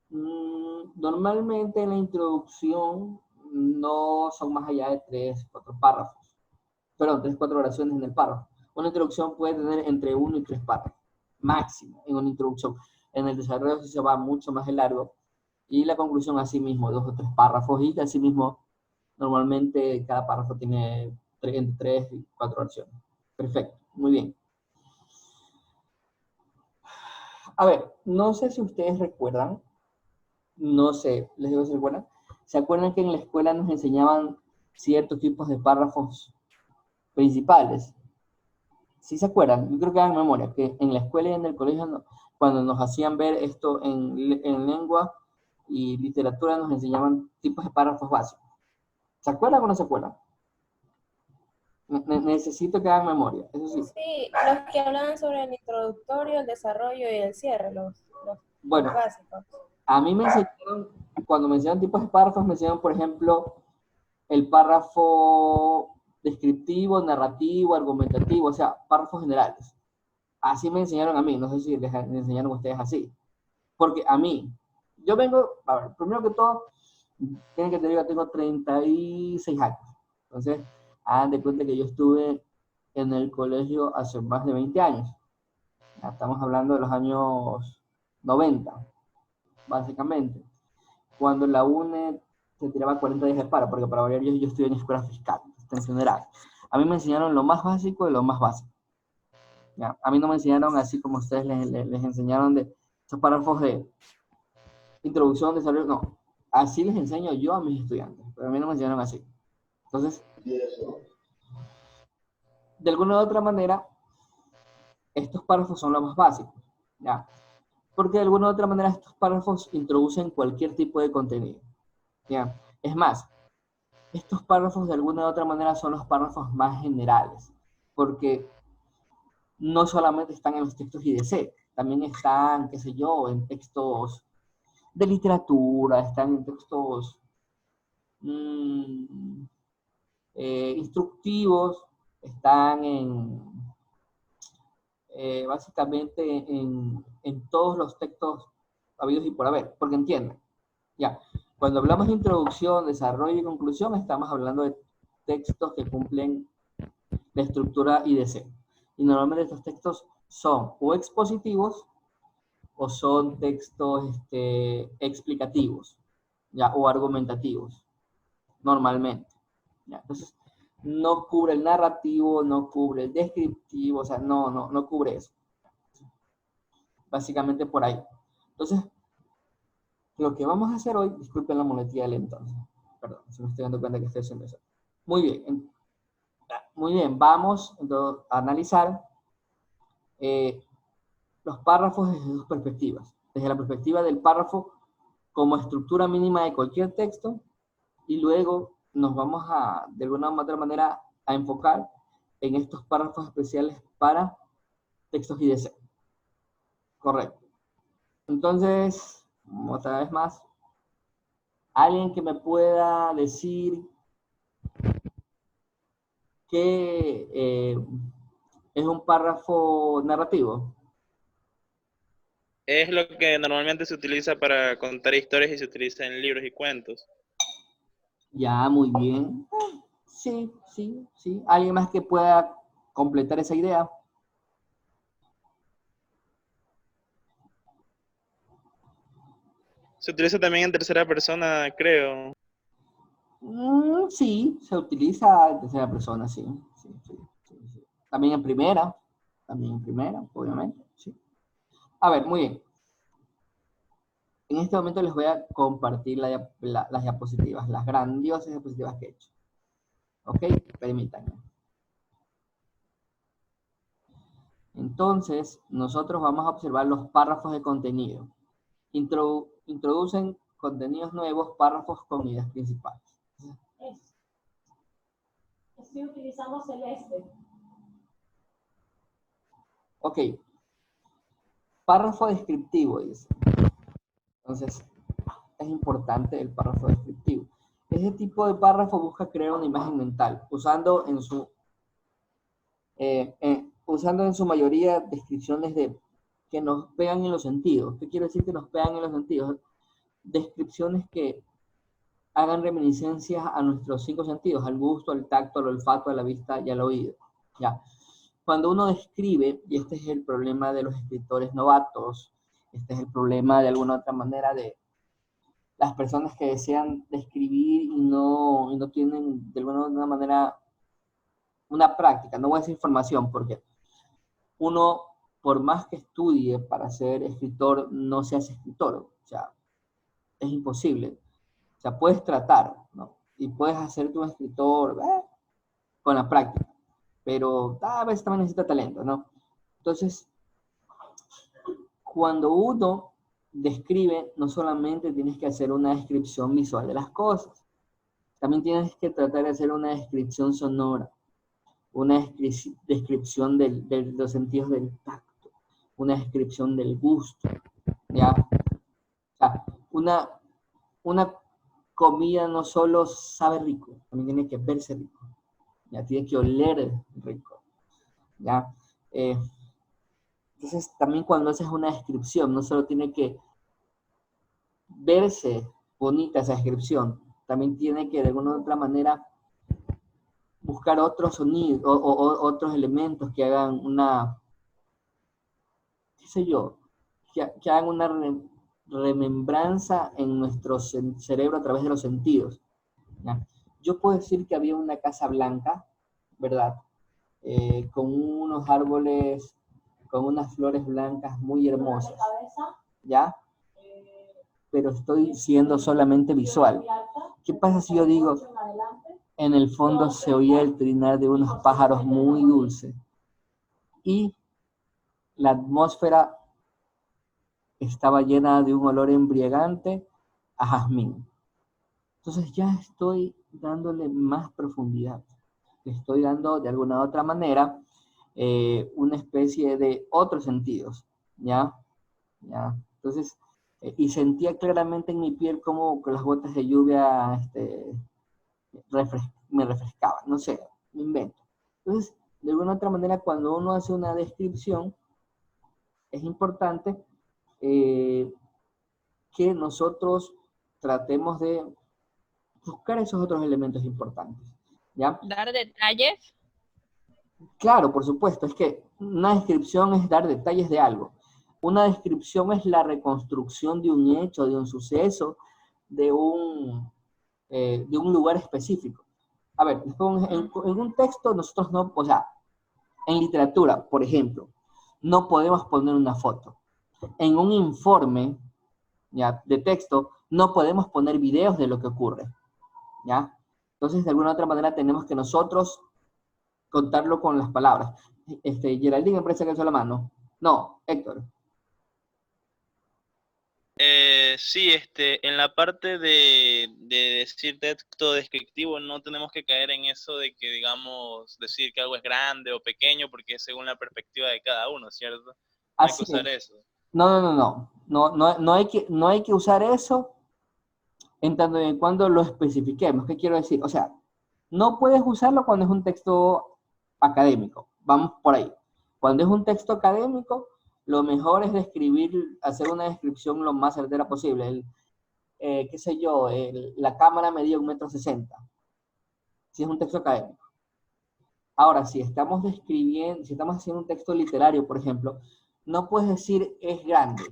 Speaker 1: Normalmente en la introducción no son más allá de 3, 4 párrafos. Perdón, 3, 4 oraciones en el párrafo. Una introducción puede tener entre 1 y 3 párrafos, máximo en una introducción. En el desarrollo sí se va mucho más de largo. Y la conclusión así mismo, 2 o 3 párrafos. Y así mismo, normalmente cada párrafo tiene entre 3 y 4 oraciones. Perfecto, muy bien. A ver, no sé si ustedes recuerdan, no sé, les digo si recuerdan. ¿Se acuerdan que en la escuela nos enseñaban ciertos tipos de párrafos principales? ¿Sí se acuerdan? Yo creo que hagan memoria, que en la escuela y en el colegio, cuando nos hacían ver esto en lengua y literatura, nos enseñaban tipos de párrafos básicos. ¿Se acuerdan o no se acuerdan? Necesito que hagan memoria, eso sí.
Speaker 3: Sí, los que hablaban sobre el introductorio, el desarrollo y el cierre, los
Speaker 1: Bueno,
Speaker 3: básicos.
Speaker 1: a mí me enseñaron, cuando me enseñaron tipos de párrafos, me enseñaron, por ejemplo, el párrafo descriptivo, narrativo, argumentativo, o sea, párrafos generales. Así me enseñaron a mí, no sé si les enseñaron a ustedes así. Porque a mí, yo vengo, a ver, primero que todo, tienen que tener, yo tengo 36 años. Entonces, hagan de cuenta que yo estuve en el colegio hace más de 20 años. Ya estamos hablando de los años 90, básicamente. Cuando la UNE se tiraba 40 días de paro, porque para variar yo estudié en escuela fiscal, en general. A mí me enseñaron lo más básico de lo más básico. ¿Ya? A mí no me enseñaron así como ustedes les enseñaron de esos párrafos de introducción, desarrollo, no. Así les enseño yo a mis estudiantes, pero a mí no me enseñaron así. Entonces, de alguna u otra manera, estos párrafos son los más básicos, ¿ya? Porque de alguna u otra manera estos párrafos introducen cualquier tipo de contenido, ¿ya? Es más, estos párrafos de alguna u otra manera son los párrafos más generales, porque no solamente están en los textos IDC, también están, qué sé yo, en textos de literatura, están en textos instructivos, están básicamente en todos los textos habidos y por haber, porque entienden, ya, cuando hablamos de introducción, desarrollo y conclusión, estamos hablando de textos que cumplen la estructura IDC. Y normalmente estos textos son o expositivos o son textos explicativos, ¿ya? O argumentativos, normalmente. ¿Ya? Entonces, no cubre el narrativo, no cubre el descriptivo, o sea, no cubre eso. Básicamente por ahí. Entonces, lo que vamos a hacer hoy, disculpen la muletilla del entonces, perdón, se me estoy dando cuenta que estoy haciendo eso. Muy bien, vamos entonces, a analizar los párrafos desde dos perspectivas. Desde la perspectiva del párrafo como estructura mínima de cualquier texto, y luego nos vamos a, de alguna u otra manera, a enfocar en estos párrafos especiales para textos IDC. Correcto. Entonces, otra vez más, alguien que me pueda decir que es un párrafo narrativo.
Speaker 2: Es lo que normalmente se utiliza para contar historias y se utiliza en libros y cuentos.
Speaker 1: Ya, muy bien. Sí. ¿Alguien más que pueda completar esa idea?
Speaker 2: Se utiliza también en tercera persona, creo.
Speaker 1: Sí, se utiliza en tercera persona, sí. Sí. También en primera, obviamente, sí. A ver, muy bien. En este momento les voy a compartir las diapositivas, las grandiosas diapositivas que he hecho. ¿Ok? Permítanme. Entonces, nosotros vamos a observar los párrafos de contenido. Introducen contenidos nuevos, párrafos con ideas principales.
Speaker 6: Estoy utilizando celeste.
Speaker 1: Ok. Párrafo descriptivo, dice. Entonces, es importante el párrafo descriptivo. Ese tipo de párrafo busca crear una imagen mental, usando en su mayoría descripciones que nos pegan en los sentidos. ¿Qué quiero decir que nos pegan en los sentidos? Descripciones que hagan reminiscencias a nuestros 5 sentidos, al gusto, al tacto, al olfato, a la vista y al oído. ¿Ya? Cuando uno describe, y este es el problema de los escritores novatos, este es el problema de alguna otra manera de las personas que desean describir y no tienen de alguna otra manera una práctica, no voy a decir formación, porque uno, por más que estudie para ser escritor, no se hace escritor, o sea, es imposible. O sea, puedes tratar, ¿no? Y puedes hacerte un escritor con la práctica, pero a veces también necesita talento, ¿no? Entonces, cuando uno describe, no solamente tienes que hacer una descripción visual de las cosas, también tienes que tratar de hacer una descripción sonora, una descripción de los sentidos del tacto, una descripción del gusto, ¿ya? O sea, una comida no solo sabe rico, también tiene que verse rico, ya tiene que oler rico, ¿ya? Entonces, también cuando haces una descripción, no solo tiene que verse bonita esa descripción, también tiene que de alguna u otra manera buscar otros sonidos o otros elementos que hagan una, qué sé yo, que hagan una remembranza en nuestro cerebro a través de los sentidos, ¿ya? Yo puedo decir que había una casa blanca, ¿verdad? Con unos árboles, con unas flores blancas muy hermosas, ¿ya? Pero estoy siendo solamente visual. ¿Qué pasa si yo digo, en el fondo se oía el trinar de unos pájaros muy dulces y la atmósfera estaba llena de un olor embriagante a jazmín? Entonces ya estoy dándole más profundidad. Estoy dando de alguna otra manera una especie de otros sentidos, ¿ya? Entonces, y sentía claramente en mi piel como las gotas de lluvia me refrescaban, no sé, me invento. Entonces, de alguna otra manera, cuando uno hace una descripción, es importante que nosotros tratemos de buscar esos otros elementos importantes, ¿ya?
Speaker 5: Dar detalles.
Speaker 1: Claro, por supuesto, es que una descripción es dar detalles de algo. Una descripción es la reconstrucción de un hecho, de un suceso, de un lugar específico. A ver, en un texto nosotros no, o sea, en literatura, por ejemplo, no podemos poner una foto. En un informe, ¿ya?, de texto, no podemos poner videos de lo que ocurre, ¿ya? Entonces, de alguna otra manera, tenemos que nosotros contarlo con las palabras. Geraldine me parece que alzó la mano. No, Héctor.
Speaker 2: Sí, en la parte de decir texto descriptivo no tenemos que caer en eso de que, digamos, decir que algo es grande o pequeño porque es según la perspectiva de cada uno, ¿cierto? No hay que usar eso.
Speaker 1: No hay que usar eso en tanto y en cuando lo especifiquemos. ¿Qué quiero decir? O sea, no puedes usarlo cuando es un texto académico. Vamos por ahí. Cuando es un texto académico, lo mejor es hacer una descripción lo más certera posible. Qué sé yo, la cámara medía 1,60 m. Si es un texto académico. Ahora, si estamos haciendo un texto literario, por ejemplo, no puedes decir es grande.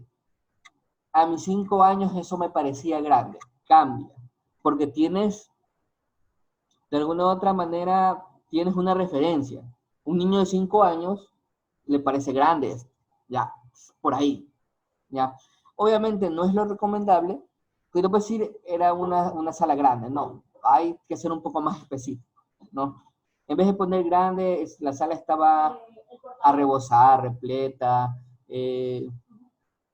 Speaker 1: a mis 5 años eso me parecía grande. Cambia, porque tienes, de alguna u otra manera, tienes una referencia. Un niño de 5 años le parece grande esto, ya, por ahí, ya. Obviamente no es lo recomendable, pero pues decir era una sala grande, no, hay que ser un poco más específico, ¿no? En vez de poner grande, la sala estaba a rebosar, repleta,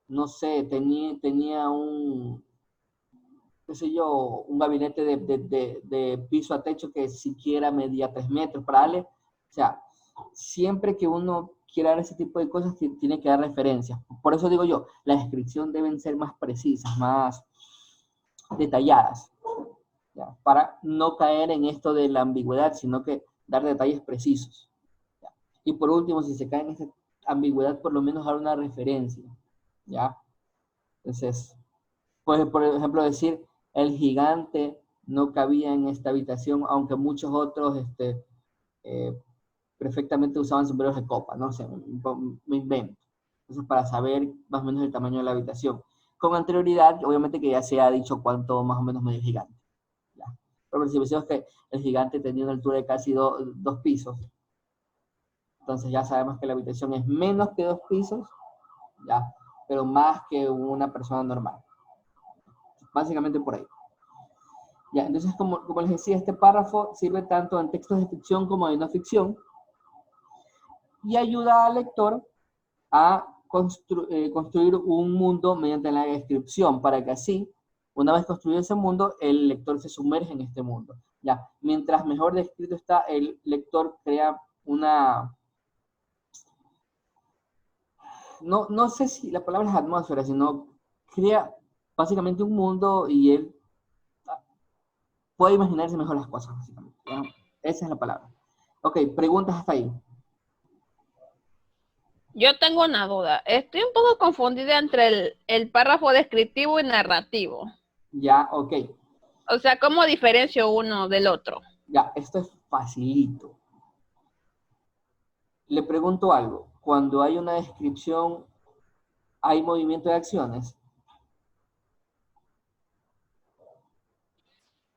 Speaker 1: no sé, tenía un, qué sé yo, un gabinete de piso a techo que siquiera medía 3 metros para darle, o sea, siempre que uno quiera dar ese tipo de cosas, tiene que dar referencias. Por eso digo yo, la descripción deben ser más precisas, más detalladas, ¿ya? Para no caer en esto de la ambigüedad, sino que dar detalles precisos, ¿ya? Y por último, si se cae en esa ambigüedad, por lo menos dar una referencia, ¿ya? Entonces, pues, por ejemplo, decir, el gigante no cabía en esta habitación, aunque muchos otros eh, perfectamente usaban sombreros de copa, no sé, me invento. Entonces, para saber más o menos el tamaño de la habitación. Con anterioridad, obviamente que ya se ha dicho cuánto más o menos mide el gigante. ¿Ya? Pero si decimos que el gigante tenía una altura de casi 2 pisos, entonces ya sabemos que la habitación es menos que 2 pisos, ya, pero más que una persona normal. Básicamente por ahí. Ya, entonces, como les decía, este párrafo sirve tanto en textos de ficción como de no ficción y ayuda al lector a construir un mundo mediante la descripción, para que así, una vez construido ese mundo, el lector se sumerge en este mundo. Ya, mientras mejor descrito está, el lector crea una... No sé si la palabra es atmósfera, sino crea básicamente un mundo y él puede imaginarse mejor las cosas, básicamente, ¿no? Esa es la palabra. Ok, preguntas hasta ahí.
Speaker 7: Yo tengo una duda. Estoy un poco confundida entre el párrafo descriptivo y narrativo.
Speaker 1: Ya, ok.
Speaker 7: O sea, ¿cómo diferencio uno del otro?
Speaker 1: Ya, esto es facilito. Le pregunto algo. Cuando hay una descripción, ¿hay movimiento de acciones?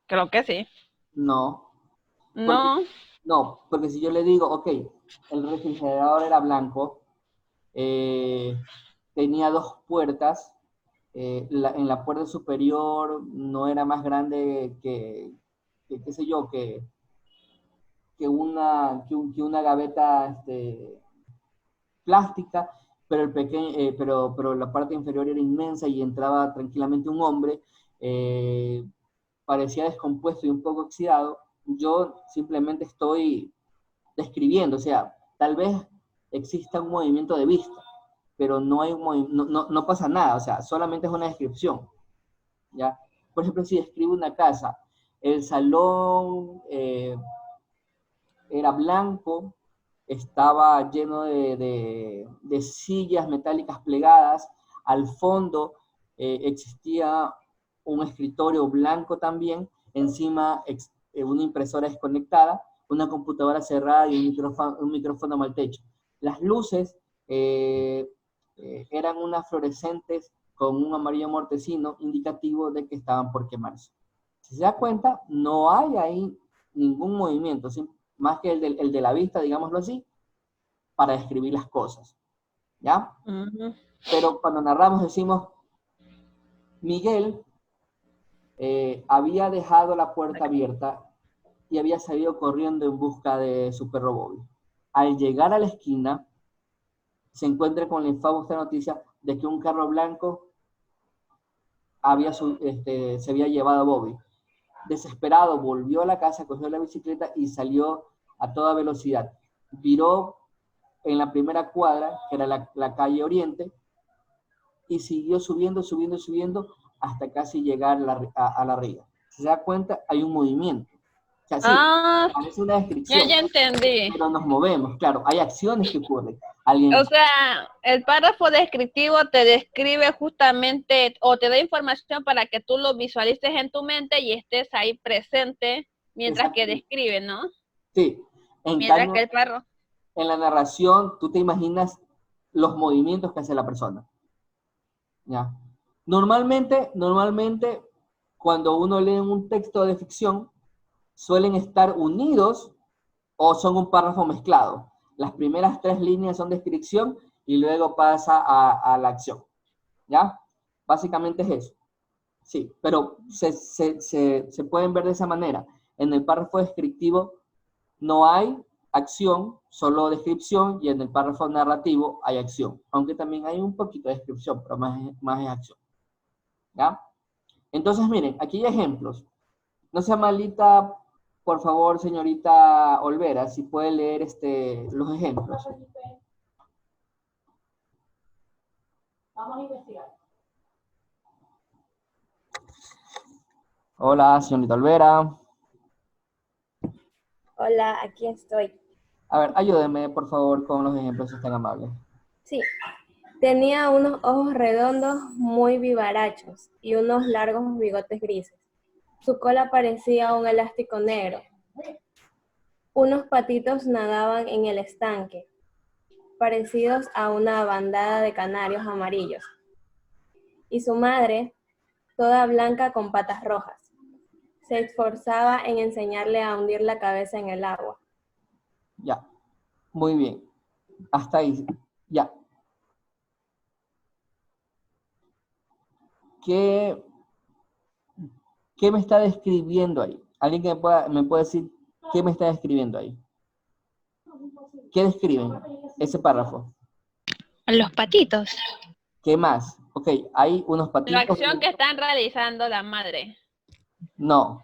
Speaker 7: Creo que sí.
Speaker 1: No.
Speaker 7: No.
Speaker 1: No, porque si yo le digo, ok, el refrigerador era blanco, tenía 2 puertas, en la puerta superior no era más grande qué sé yo, que una gaveta plástica, pero, pero la parte inferior era inmensa y entraba tranquilamente un hombre, parecía descompuesto y un poco oxidado. Yo simplemente estoy describiendo, o sea, tal vez exista un movimiento de vista, pero no hay no pasa nada, o sea, solamente es una descripción, ¿ya? Por ejemplo, si describo una casa, el salón era blanco, estaba lleno de sillas metálicas plegadas, al fondo existía un escritorio blanco también, encima una impresora desconectada, una computadora cerrada y un micrófono mal techo. Las luces eran unas fluorescentes con un amarillo mortecino indicativo de que estaban por quemarse. Si se da cuenta, no hay ahí ningún movimiento, más que el de la vista, digámoslo así, para describir las cosas, ¿ya? Pero cuando narramos decimos, Miguel había dejado la puerta abierta y había salido corriendo en busca de su perro Bobby. Al llegar a la esquina, se encuentra con la infausta noticia de que un carro blanco se había llevado a Bobby. Desesperado, volvió a la casa, cogió la bicicleta y salió a toda velocidad. Viró en la primera cuadra, que era la calle Oriente, y siguió subiendo hasta casi llegar a la ría. Si se da cuenta, hay un movimiento. O sea, sí, parece una descripción,
Speaker 7: ya entendí.
Speaker 1: pero nos movemos, claro, hay acciones que ocurren.
Speaker 7: O sea, el párrafo descriptivo te describe justamente o te da información para que tú lo visualices en tu mente y estés ahí presente mientras que describe, ¿no?
Speaker 1: Sí.
Speaker 7: Mientras que el párrafo.
Speaker 1: En la narración, tú te imaginas los movimientos que hace la persona. ¿Ya? Normalmente, cuando uno lee un texto de ficción, suelen estar unidos o son un párrafo mezclado. Las primeras 3 líneas son descripción y luego pasa a la acción. ¿Ya? Básicamente es eso. Sí, pero se pueden ver de esa manera. En el párrafo descriptivo no hay acción, solo descripción, y en el párrafo narrativo hay acción. Aunque también hay un poquito de descripción, pero más es acción. ¿Ya? Entonces, miren, aquí hay ejemplos. No sea malita, por favor, señorita Olvera, si puede leer los ejemplos.
Speaker 6: Vamos a investigar.
Speaker 1: Hola, señorita Olvera.
Speaker 3: Hola, aquí estoy.
Speaker 1: A ver, ayúdeme, por favor, con los ejemplos, si es tan amable.
Speaker 3: Sí, tenía unos ojos redondos muy vivarachos y unos largos bigotes grises. Su cola parecía un elástico negro. Unos patitos nadaban en el estanque, parecidos a una bandada de canarios amarillos. Y su madre, toda blanca con patas rojas, se esforzaba en enseñarle a hundir la cabeza en el agua.
Speaker 1: Ya, muy bien. Hasta ahí, ya. ¿Qué me está describiendo ahí? ¿Alguien que me puede decir qué me está describiendo ahí? ¿Qué describen ese párrafo?
Speaker 5: Los patitos.
Speaker 1: ¿Qué más? Ok, hay unos
Speaker 7: La
Speaker 1: patitos.
Speaker 7: acción que están realizando la madre.
Speaker 1: No,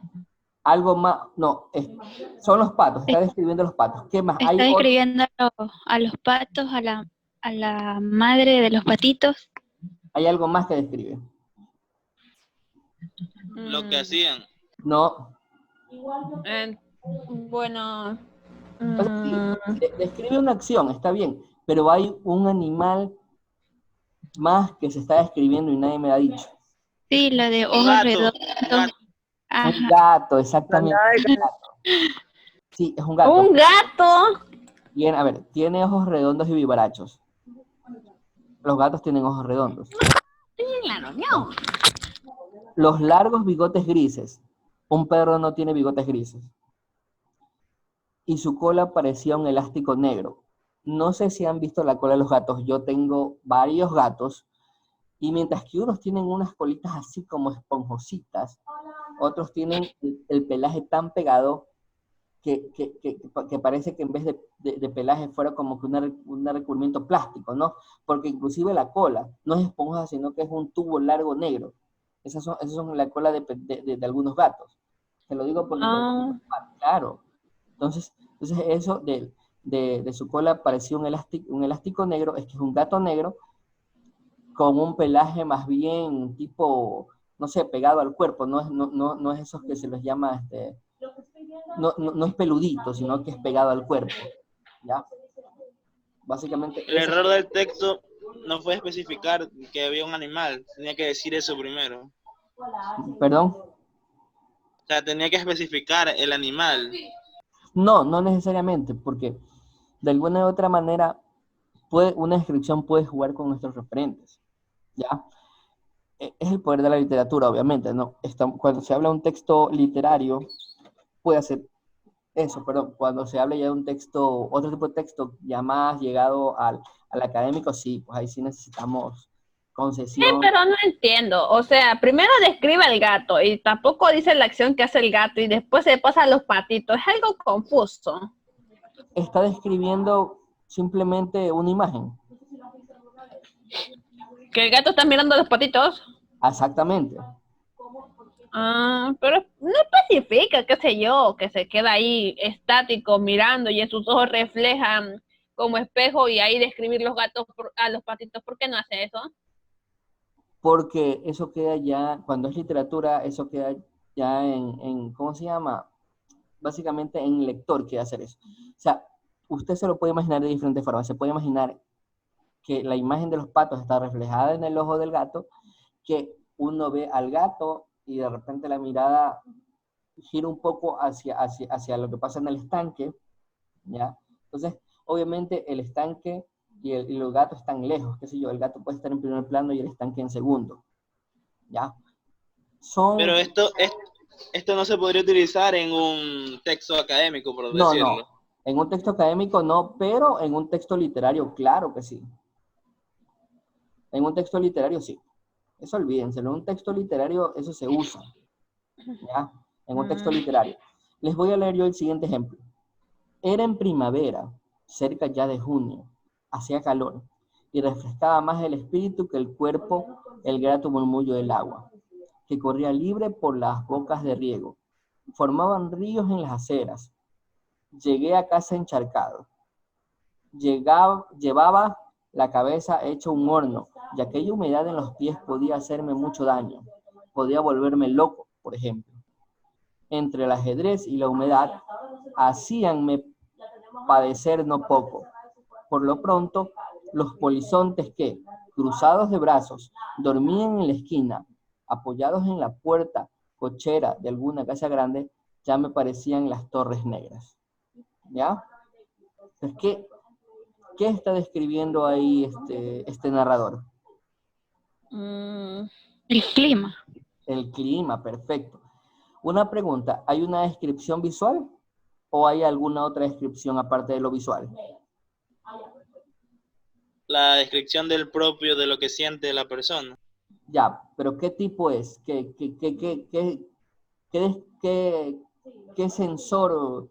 Speaker 1: algo más, no, son los patos, está describiendo los patos. ¿Qué más?
Speaker 5: Está describiendo a los patos, a la madre de los patitos.
Speaker 1: Hay algo más que describe.
Speaker 2: Lo que hacían.
Speaker 1: No.
Speaker 7: Bueno.
Speaker 1: O sea, sí, describe una acción, está bien, pero hay un animal más que se está describiendo y nadie me ha dicho.
Speaker 5: Sí, lo de
Speaker 2: Un
Speaker 5: ojos
Speaker 2: gato,
Speaker 5: redondos.
Speaker 2: un gato.
Speaker 5: Ajá.
Speaker 1: Un gato, exactamente. Un gato. Sí, es un gato.
Speaker 7: ¡Un gato!
Speaker 1: Bien, a ver, tiene ojos redondos y vivarachos. Los gatos tienen ojos redondos. Los largos bigotes grises. Un perro no tiene bigotes grises. Y su cola parecía un elástico negro. No sé si han visto la cola de los gatos. Yo tengo varios gatos. Y mientras que unos tienen unas colitas así como esponjositas, otros tienen el pelaje tan pegado que parece que en vez de pelaje fuera como que un recubrimiento plástico, ¿no? Porque inclusive la cola no es esponjosa, sino que es un tubo largo negro. Esas son la cola de algunos gatos. Te lo digo porque, claro. Entonces eso de su cola parecía un elástico negro, es que es un gato negro con un pelaje más bien tipo, no sé, pegado al cuerpo, no es esos que se los llama, no es peludito, sino que es pegado al cuerpo, ¿ya? Básicamente
Speaker 2: El error del texto no fue especificar que había un animal, tenía que decir eso primero.
Speaker 1: ¿Perdón?
Speaker 2: O sea, tenía que especificar el animal.
Speaker 1: No necesariamente, porque de alguna u otra manera una descripción puede jugar con nuestros referentes, ¿ya? Es el poder de la literatura, obviamente, ¿no? Cuando se habla de un texto literario, puede hacer eso, perdón, cuando se habla ya de un texto, otro tipo de texto ya más llegado al académico, sí, pues ahí sí necesitamos concesión.
Speaker 7: Pero no entiendo. O sea, primero describe al gato y tampoco dice la acción que hace el gato y después se pasa a los patitos. Es algo confuso.
Speaker 1: Está describiendo simplemente una imagen.
Speaker 7: ¿Que el gato está mirando a los patitos?
Speaker 1: Exactamente.
Speaker 7: Pero no especifica, qué sé yo, que se queda ahí estático mirando y en sus ojos reflejan como espejo y ahí describir los gatos a los patitos. ¿Por qué no hace eso?
Speaker 1: Porque eso queda ya, cuando es literatura, eso queda ya ¿cómo se llama? Básicamente en el lector quiere hacer eso. O sea, usted se lo puede imaginar de diferentes formas. Se puede imaginar que la imagen de los patos está reflejada en el ojo del gato, que uno ve al gato y de repente la mirada gira un poco hacia lo que pasa en el estanque, ¿ya? Entonces, obviamente el estanque y los gatos están lejos, qué sé yo, el gato puede estar en primer plano y el estanque en segundo, ¿ya? Son...
Speaker 2: Pero esto no se podría utilizar en un texto académico, por
Speaker 1: No,
Speaker 2: decirlo.
Speaker 1: no. En un texto académico no, pero en un texto literario, claro que sí. En un texto literario sí. Eso olvídense, en un texto literario eso se usa, ¿ya? En un texto literario. Les voy a leer yo el siguiente ejemplo. Era en primavera, cerca ya de junio, hacía calor, y refrescaba más el espíritu que el cuerpo el grato murmullo del agua, que corría libre por las bocas de riego. Formaban ríos en las aceras. Llegué a casa encharcado. Llevaba la cabeza hecha un horno, y aquella humedad en los pies podía hacerme mucho daño. Podía volverme loco, por ejemplo. Entre el ajedrez y la humedad, hacíanme padecer no poco. Por lo pronto, los polizontes que, cruzados de brazos, dormían en la esquina, apoyados en la puerta cochera de alguna casa grande, ya me parecían las Torres Negras. ¿Ya? Entonces, ¿qué está describiendo ahí este narrador?
Speaker 5: El clima.
Speaker 1: El clima, perfecto. Una pregunta, ¿hay una descripción visual o hay alguna otra descripción aparte de lo visual?
Speaker 2: La descripción del propio, de lo que siente la persona.
Speaker 1: Ya, pero ¿qué tipo es? ¿Qué sensor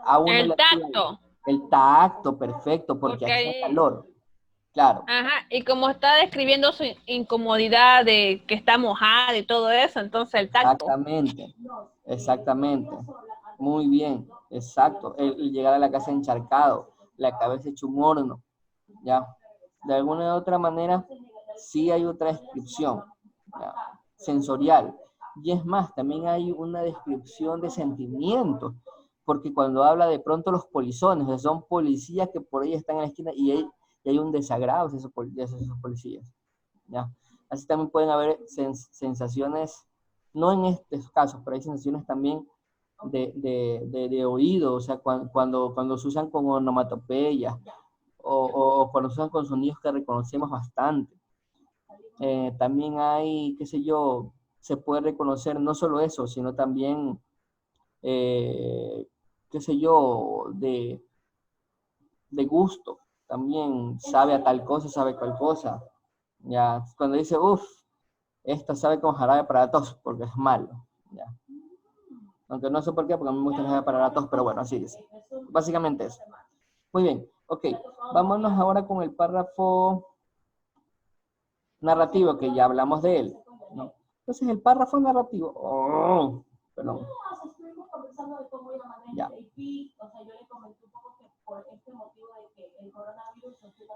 Speaker 1: a uno
Speaker 7: El
Speaker 1: le activa?
Speaker 7: tacto.
Speaker 1: El tacto, perfecto, porque hace calor. Claro.
Speaker 7: Ajá, y como está describiendo su incomodidad de que está mojada y todo eso, entonces el tacto.
Speaker 1: Exactamente, exactamente. Muy bien, exacto. El llegar a la casa encharcado, la cabeza hecho un horno, ¿ya? De alguna u otra manera, sí hay otra descripción, ¿ya? Sensorial. Y es más, también hay una descripción de sentimientos, porque cuando habla de pronto los polizones, o sea, son policías que por ahí están en la esquina y hay un desagrado de esos policías, ¿ya? Así también pueden haber sensaciones, no en estos casos, pero hay sensaciones también de oído, o sea, cuando se usan con onomatopeyas o cuando se usan con sonidos que reconocemos bastante. También hay, qué sé yo, se puede reconocer no solo eso, sino también, qué sé yo, de gusto. También sabe a tal cosa, sabe cual cosa. Ya, cuando dice, uff, esto sabe con jarabe para la tos, porque es malo. Ya. Aunque no sé por qué, porque a mí me gusta el jarabe para la tos, pero bueno, así dice. Básicamente eso. Muy bien, ok. Vámonos ahora con el párrafo narrativo, que ya hablamos de él, ¿no? Entonces, el párrafo narrativo, perdón. Ya.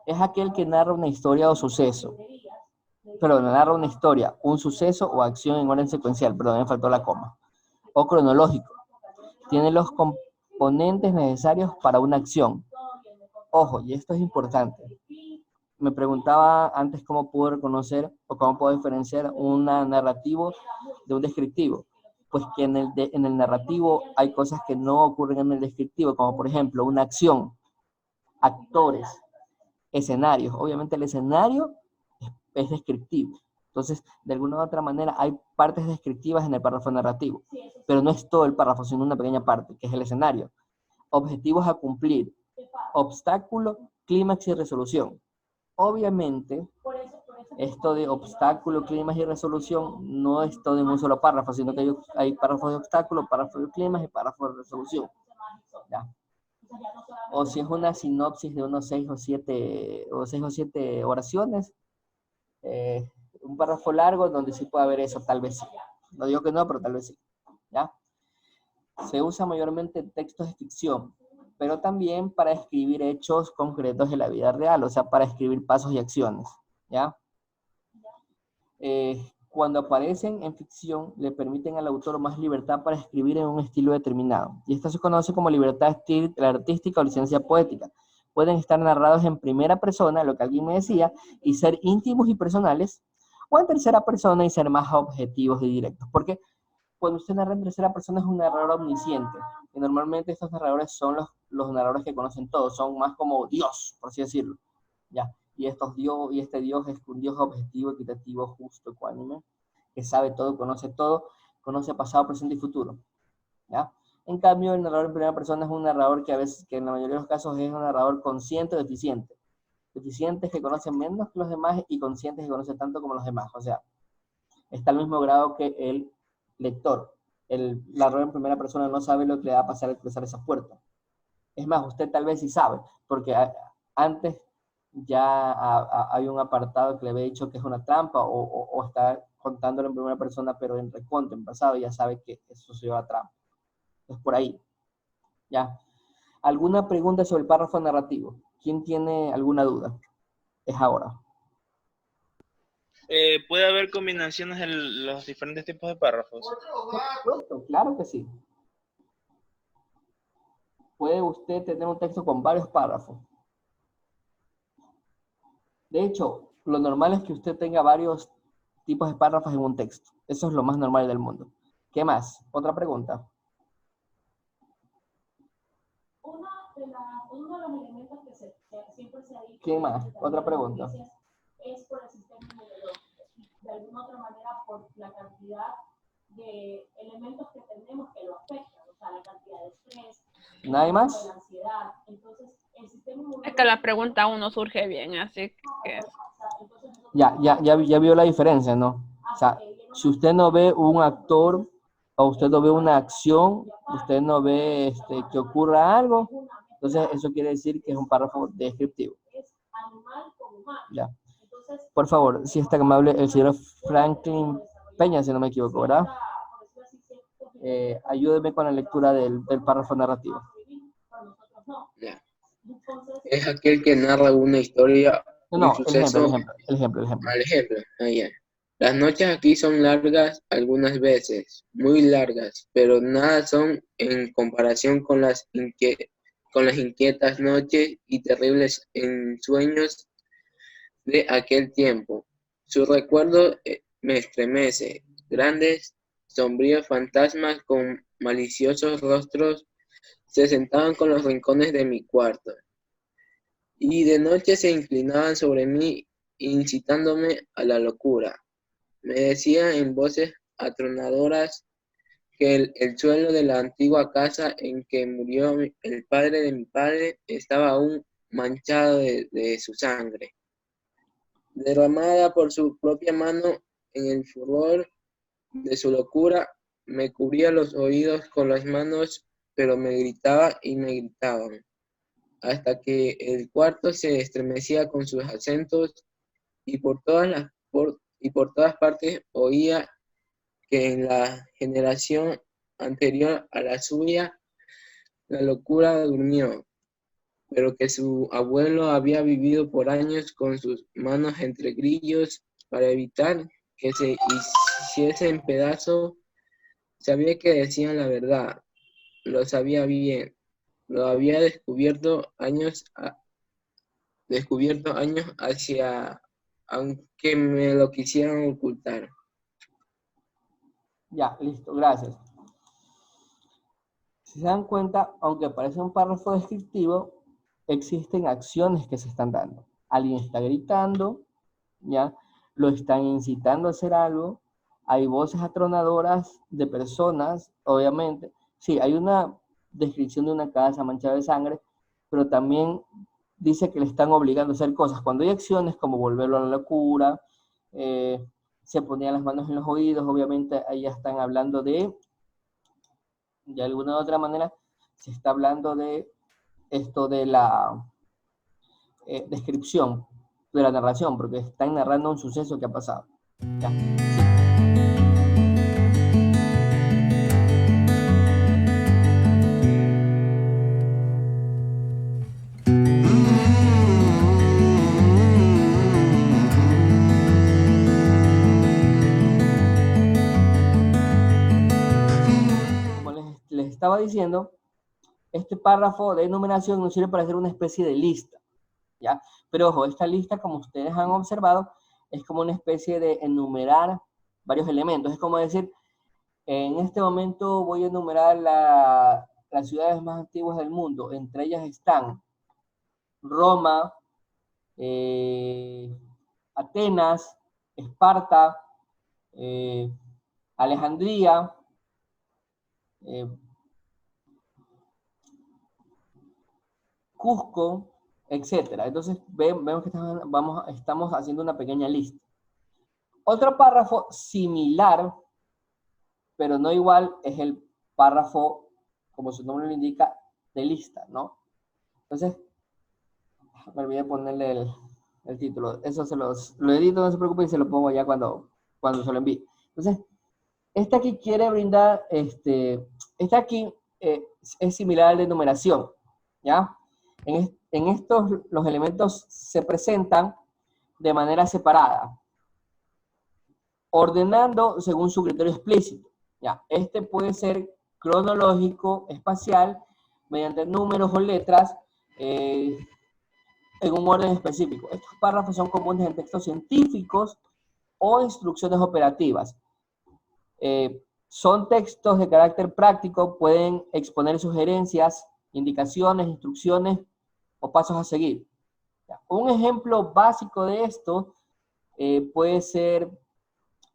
Speaker 1: Es aquel que narra una historia o suceso. Perdón, narra una historia, un suceso o acción en orden secuencial, perdón, me faltó la coma, o cronológico. Tiene los componentes necesarios para una acción. Ojo, y esto es importante. Me preguntaba antes cómo puedo reconocer o cómo puedo diferenciar un narrativo de un descriptivo. Pues que en el narrativo hay cosas que no ocurren en el descriptivo, como por ejemplo una acción, actores, escenarios. Obviamente el escenario es descriptivo. Entonces, de alguna u otra manera, hay partes descriptivas en el párrafo narrativo, pero no es todo el párrafo, sino una pequeña parte, que es el escenario. Objetivos a cumplir, obstáculo, clímax y resolución. Obviamente, esto de obstáculo, clímax y resolución no es todo en un solo párrafo, sino que hay párrafos de obstáculo, párrafos de clímax y párrafos de resolución. ¿Ya? O si es una sinopsis de unos 6 o 7 oraciones, un párrafo largo donde sí puede haber eso, tal vez sí. No digo que no, pero tal vez sí. ¿Ya? Se usa mayormente en textos de ficción, pero también para escribir hechos concretos de la vida real, o sea, para escribir pasos y acciones. ¿Ya? Cuando aparecen en ficción, le permiten al autor más libertad para escribir en un estilo determinado. Y esto se conoce como libertad artística o licencia poética. Pueden estar narrados en primera persona, lo que alguien me decía, y ser íntimos y personales, o en tercera persona y ser más objetivos y directos. Porque cuando usted narra en tercera persona es un narrador omnisciente. Y normalmente estos narradores son los narradores que conocen todo, son más como Dios, por así decirlo. ¿Ya? y este Dios es un Dios objetivo, equitativo, justo, ecuánime, que sabe todo, conoce pasado, presente y futuro, ¿ya? En cambio, el narrador en primera persona es un narrador que a veces, que en la mayoría de los casos es un narrador consciente o deficiente. Deficientes que conocen menos que los demás y conscientes que conocen tanto como los demás. O sea, está al mismo grado que el lector. El narrador en primera persona no sabe lo que le va a pasar al cruzar esas puertas. Es más, usted tal vez sí sabe, porque antes ya hay un apartado que le había dicho que es una trampa o está contándolo en primera persona, pero en recuento, en pasado, ya sabe que eso sucedió la trampa. Es por ahí. ¿Ya? ¿Alguna pregunta sobre el párrafo narrativo? ¿Quién tiene alguna duda? Es ahora.
Speaker 2: ¿Puede haber combinaciones en los diferentes tipos de párrafos?
Speaker 1: Por supuesto, claro que sí. Puede usted tener un texto con varios párrafos. De hecho, lo normal es que usted tenga varios tipos de párrafos en un texto. Eso es lo más normal del mundo. ¿Qué más? Otra pregunta.
Speaker 6: Uno de los elementos que siempre se ha dicho.
Speaker 1: ¿Quién más? Otra pregunta.
Speaker 6: Es por el sistema inmunológico. De alguna otra manera, por la cantidad de elementos que tenemos que lo afectan. O sea, la cantidad de estrés.
Speaker 1: ¿Nadie más?
Speaker 6: De la ansiedad. Entonces, el sistema inmunológico.
Speaker 7: Es que la pregunta aún no surge bien, así que...
Speaker 1: Ya vio la diferencia, ¿no? O sea, si usted no ve un actor o usted no ve una acción, usted no ve que ocurra algo, entonces eso quiere decir que es un párrafo descriptivo. Ya. Por favor, si es tan amable, el señor Franklin Peña, si no me equivoco, ¿verdad? Ayúdeme con la lectura del párrafo narrativo.
Speaker 8: Ya. Es aquel que narra una historia,
Speaker 1: No,
Speaker 8: un suceso.
Speaker 1: el ejemplo.
Speaker 8: Al ejemplo, ya. Las noches aquí son largas algunas veces, muy largas, pero nada son en comparación con las inquietas noches y terribles ensueños de aquel tiempo. Su recuerdo me estremece. Grandes, sombríos fantasmas con maliciosos rostros se sentaban con los rincones de mi cuarto y de noche se inclinaban sobre mí, incitándome a la locura. Me decían en voces atronadoras que el suelo de la antigua casa en que murió el padre de mi padre estaba aún manchado de su sangre, derramada por su propia mano. En el furor de su locura, me cubría los oídos con las manos, pero me gritaba y me gritaban, hasta que el cuarto se estremecía con sus acentos y por todas partes oía que en la generación anterior a la suya la locura durmió, pero que su abuelo había vivido por años con sus manos entre grillos para evitar que se hiciese en pedazos. Sabía que decían la verdad, lo sabía bien, lo había descubierto años hacia, aunque me lo quisieran ocultar.
Speaker 1: Ya, listo, gracias. Si se dan cuenta, aunque parece un párrafo descriptivo, existen acciones que se están dando. Alguien está gritando, ¿ya? Lo están incitando a hacer algo. Hay voces atronadoras de personas, obviamente. Sí, hay una descripción de una casa manchada de sangre, pero también dice que le están obligando a hacer cosas. Cuando hay acciones como volverlo a la locura, se ponían las manos en los oídos, obviamente ahí ya están hablando de alguna u otra manera, se está hablando de esto de la descripción, de la narración, porque están narrando un suceso que ha pasado. ¿Ya? Les estaba diciendo, este párrafo de enumeración nos sirve para hacer una especie de lista, ¿ya? Pero ojo, esta lista, como ustedes han observado, es como una especie de enumerar varios elementos. Es como decir, en este momento voy a enumerar las ciudades más antiguas del mundo. Entre ellas están Roma, Atenas, Esparta, Alejandría, Cusco, etcétera. Entonces vemos que estamos haciendo una pequeña lista. Otro párrafo similar, pero no igual, es el párrafo, como su nombre lo indica, de lista, ¿no? Entonces, me olvidé ponerle el título. Eso lo edito, no se preocupen, y se lo pongo ya cuando se lo envíe. Entonces, este aquí quiere brindar, este aquí es similar al de numeración, ¿ya? En estos, los elementos se presentan de manera separada, ordenando según su criterio explícito, ¿ya? Este puede ser cronológico, espacial, mediante números o letras, en un orden específico. Estos párrafos son comunes en textos científicos o instrucciones operativas. Son textos de carácter práctico, pueden exponer sugerencias, indicaciones, instrucciones o pasos a seguir. Un ejemplo básico de esto puede ser,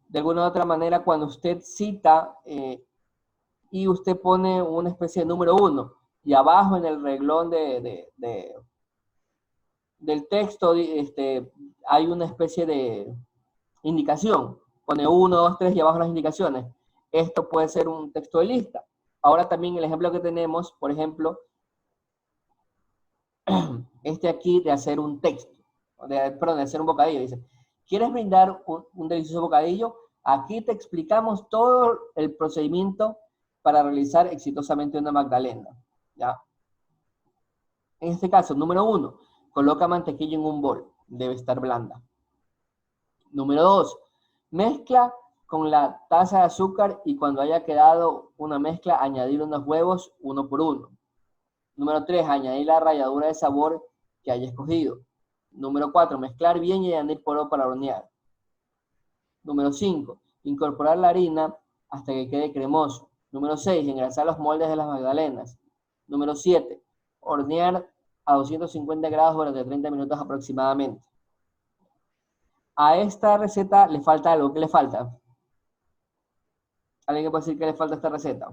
Speaker 1: de alguna u otra manera, cuando usted cita y usted pone una especie de número 1 y abajo en el reglón del texto hay una especie de indicación. Pone 1, 2, 3 y abajo las indicaciones. Esto puede ser un texto de lista. Ahora también el ejemplo que tenemos, por ejemplo, este aquí de hacer un texto, de hacer un bocadillo. Dice, ¿quieres brindar un delicioso bocadillo? Aquí te explicamos todo el procedimiento para realizar exitosamente una magdalena, ¿ya? En este caso, número 1, coloca mantequilla en un bol, debe estar blanda. Número 2, mezcla con la taza de azúcar y cuando haya quedado una mezcla, añadir unos huevos uno por uno. Número 3, añadir la ralladura de sabor que haya escogido. Número 4, mezclar bien y añadir polvo para hornear. Número 5, incorporar la harina hasta que quede cremoso. Número 6, engrasar los moldes de las magdalenas. Número 7, hornear a 250 grados durante 30 minutos aproximadamente. A esta receta le falta algo. ¿Qué le falta? ¿Alguien que puede decir que le falta a esta receta?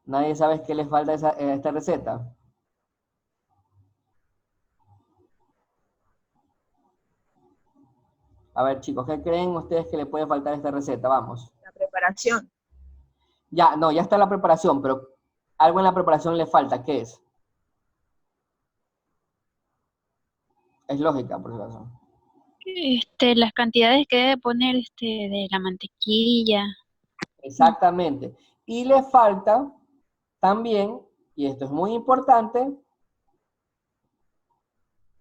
Speaker 1: ¿Nadie sabe qué le falta a esta receta? A ver, chicos, ¿qué creen ustedes que le puede faltar a esta receta? Vamos.
Speaker 9: La preparación.
Speaker 1: Ya, no, ya está la preparación, pero algo en la preparación le falta. ¿Qué es? Es lógica, por si acaso.
Speaker 5: Las cantidades que debe poner de la mantequilla.
Speaker 1: Exactamente. Y le falta también, y esto es muy importante,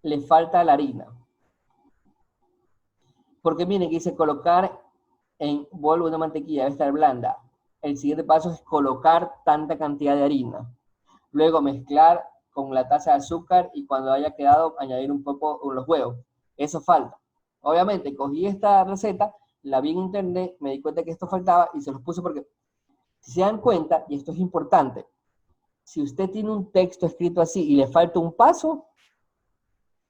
Speaker 1: le falta la harina. Porque miren, que dice colocar en bol una mantequilla, debe estar blanda. El siguiente paso es colocar tanta cantidad de harina. Luego mezclar con la taza de azúcar y cuando haya quedado añadir un poco los huevos. Eso falta. Obviamente cogí esta receta, la vi en internet, me di cuenta que esto faltaba y se los puse porque, si se dan cuenta, y esto es importante, si usted tiene un texto escrito así y le falta un paso,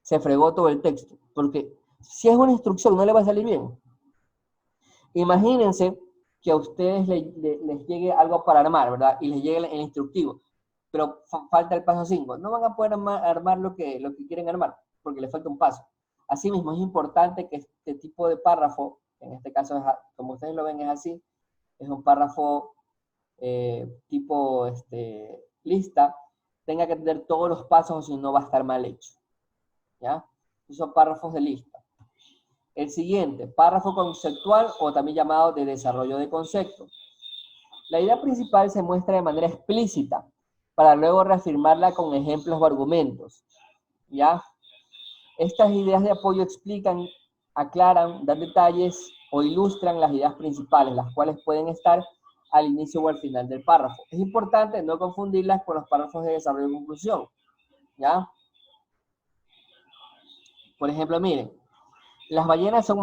Speaker 1: se fregó todo el texto. Porque si es una instrucción, no le va a salir bien. Imagínense que a ustedes les llegue algo para armar, ¿verdad? Y les llegue el instructivo, pero falta el paso 5. No van a poder armar lo que quieren armar, porque les falta un paso. Asimismo, es importante que este tipo de párrafo, en este caso, como ustedes lo ven, es así, es un párrafo tipo lista, tenga que tener todos los pasos o si no va a estar mal hecho. ¿Ya? Esos son párrafos de lista. El siguiente, párrafo conceptual o también llamado de desarrollo de concepto. La idea principal se muestra de manera explícita para luego reafirmarla con ejemplos o argumentos. ¿Ya? Estas ideas de apoyo explican, aclaran, dan detalles o ilustran las ideas principales, las cuales pueden estar al inicio o al final del párrafo. Es importante no confundirlas con los párrafos de desarrollo y conclusión. ¿Ya? Por ejemplo, miren, las ballenas son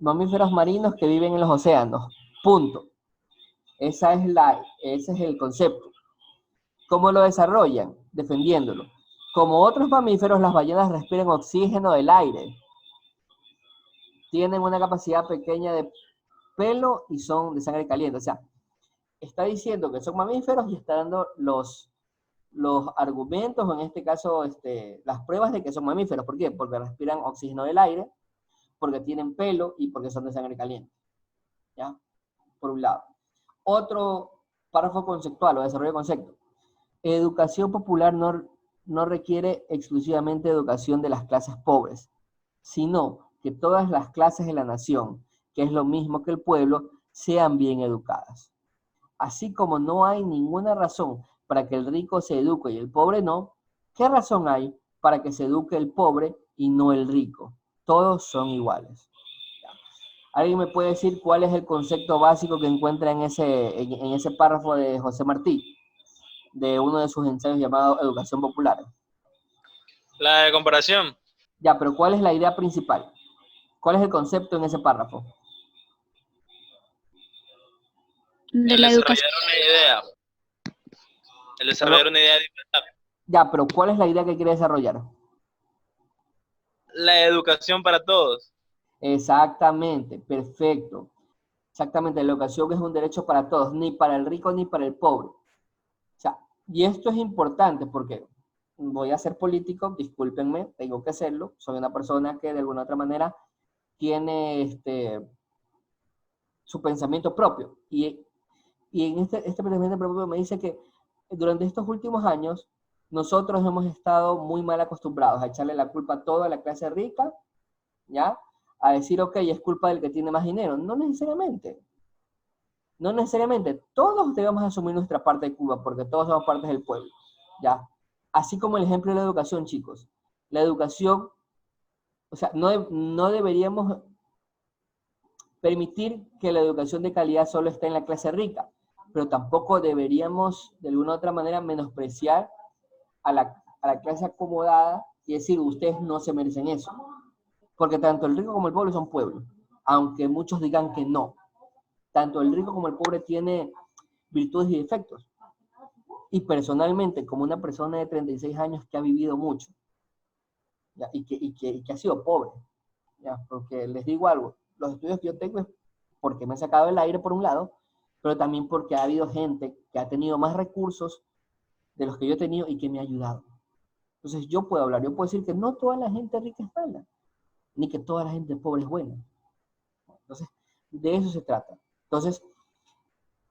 Speaker 1: mamíferos marinos que viven en los océanos. Punto. Ese es el concepto. ¿Cómo lo desarrollan? Defendiéndolo. Como otros mamíferos, las ballenas respiran oxígeno del aire. Tienen una capacidad pequeña de pelo y son de sangre caliente. O sea, está diciendo que son mamíferos y está dando los argumentos, o en este caso las pruebas de que son mamíferos. ¿Por qué? Porque respiran oxígeno del aire, porque tienen pelo y porque son de sangre caliente. ¿Ya? Por un lado. Otro párrafo conceptual o desarrollo de concepto. Educación popular no requiere exclusivamente educación de las clases pobres, sino que todas las clases de la nación, que es lo mismo que el pueblo, sean bien educadas. Así como no hay ninguna razón para que el rico se eduque y el pobre no, ¿qué razón hay para que se eduque el pobre y no el rico? Todos son iguales. ¿Alguien me puede decir cuál es el concepto básico que encuentra en ese párrafo de José Martí, de uno de sus ensayos llamado Educación Popular?
Speaker 9: La de comparación.
Speaker 1: Ya, pero ¿cuál es la idea principal? ¿Cuál es el concepto en ese párrafo?
Speaker 5: De la educación.
Speaker 9: Una idea. El desarrollar una idea de libertad.
Speaker 1: Ya, pero ¿cuál es la idea que quiere desarrollar?
Speaker 9: La educación para todos.
Speaker 1: Exactamente, perfecto. Exactamente, la educación es un derecho para todos, ni para el rico ni para el pobre. O sea, y esto es importante porque voy a ser político, discúlpenme, tengo que hacerlo. Soy una persona que de alguna otra manera tiene su pensamiento propio. Y en este pensamiento propio me dice que durante estos últimos años nosotros hemos estado muy mal acostumbrados a echarle la culpa a toda la clase rica, ¿ya? A decir, ok, es culpa del que tiene más dinero. No necesariamente. No necesariamente. Todos debemos asumir nuestra parte de culpa porque todos somos partes del pueblo, ¿ya? Así como el ejemplo de la educación, chicos. La educación, o sea, no deberíamos permitir que la educación de calidad solo esté en la clase rica, pero tampoco deberíamos, de alguna u otra manera, menospreciar a la clase acomodada y decir, ustedes no se merecen eso. Porque tanto el rico como el pobre son pueblos, aunque muchos digan que no. Tanto el rico como el pobre tiene virtudes y defectos. Y personalmente, como una persona de 36 años que ha vivido mucho, ¿ya? Y que ha sido pobre, ¿ya? Porque les digo algo, los estudios que yo tengo es porque me he sacado el aire por un lado, pero también porque ha habido gente que ha tenido más recursos de los que yo he tenido y que me ha ayudado. Entonces yo puedo hablar, yo puedo decir que no toda la gente rica es mala, ni que toda la gente pobre es buena. Entonces, de eso se trata. Entonces,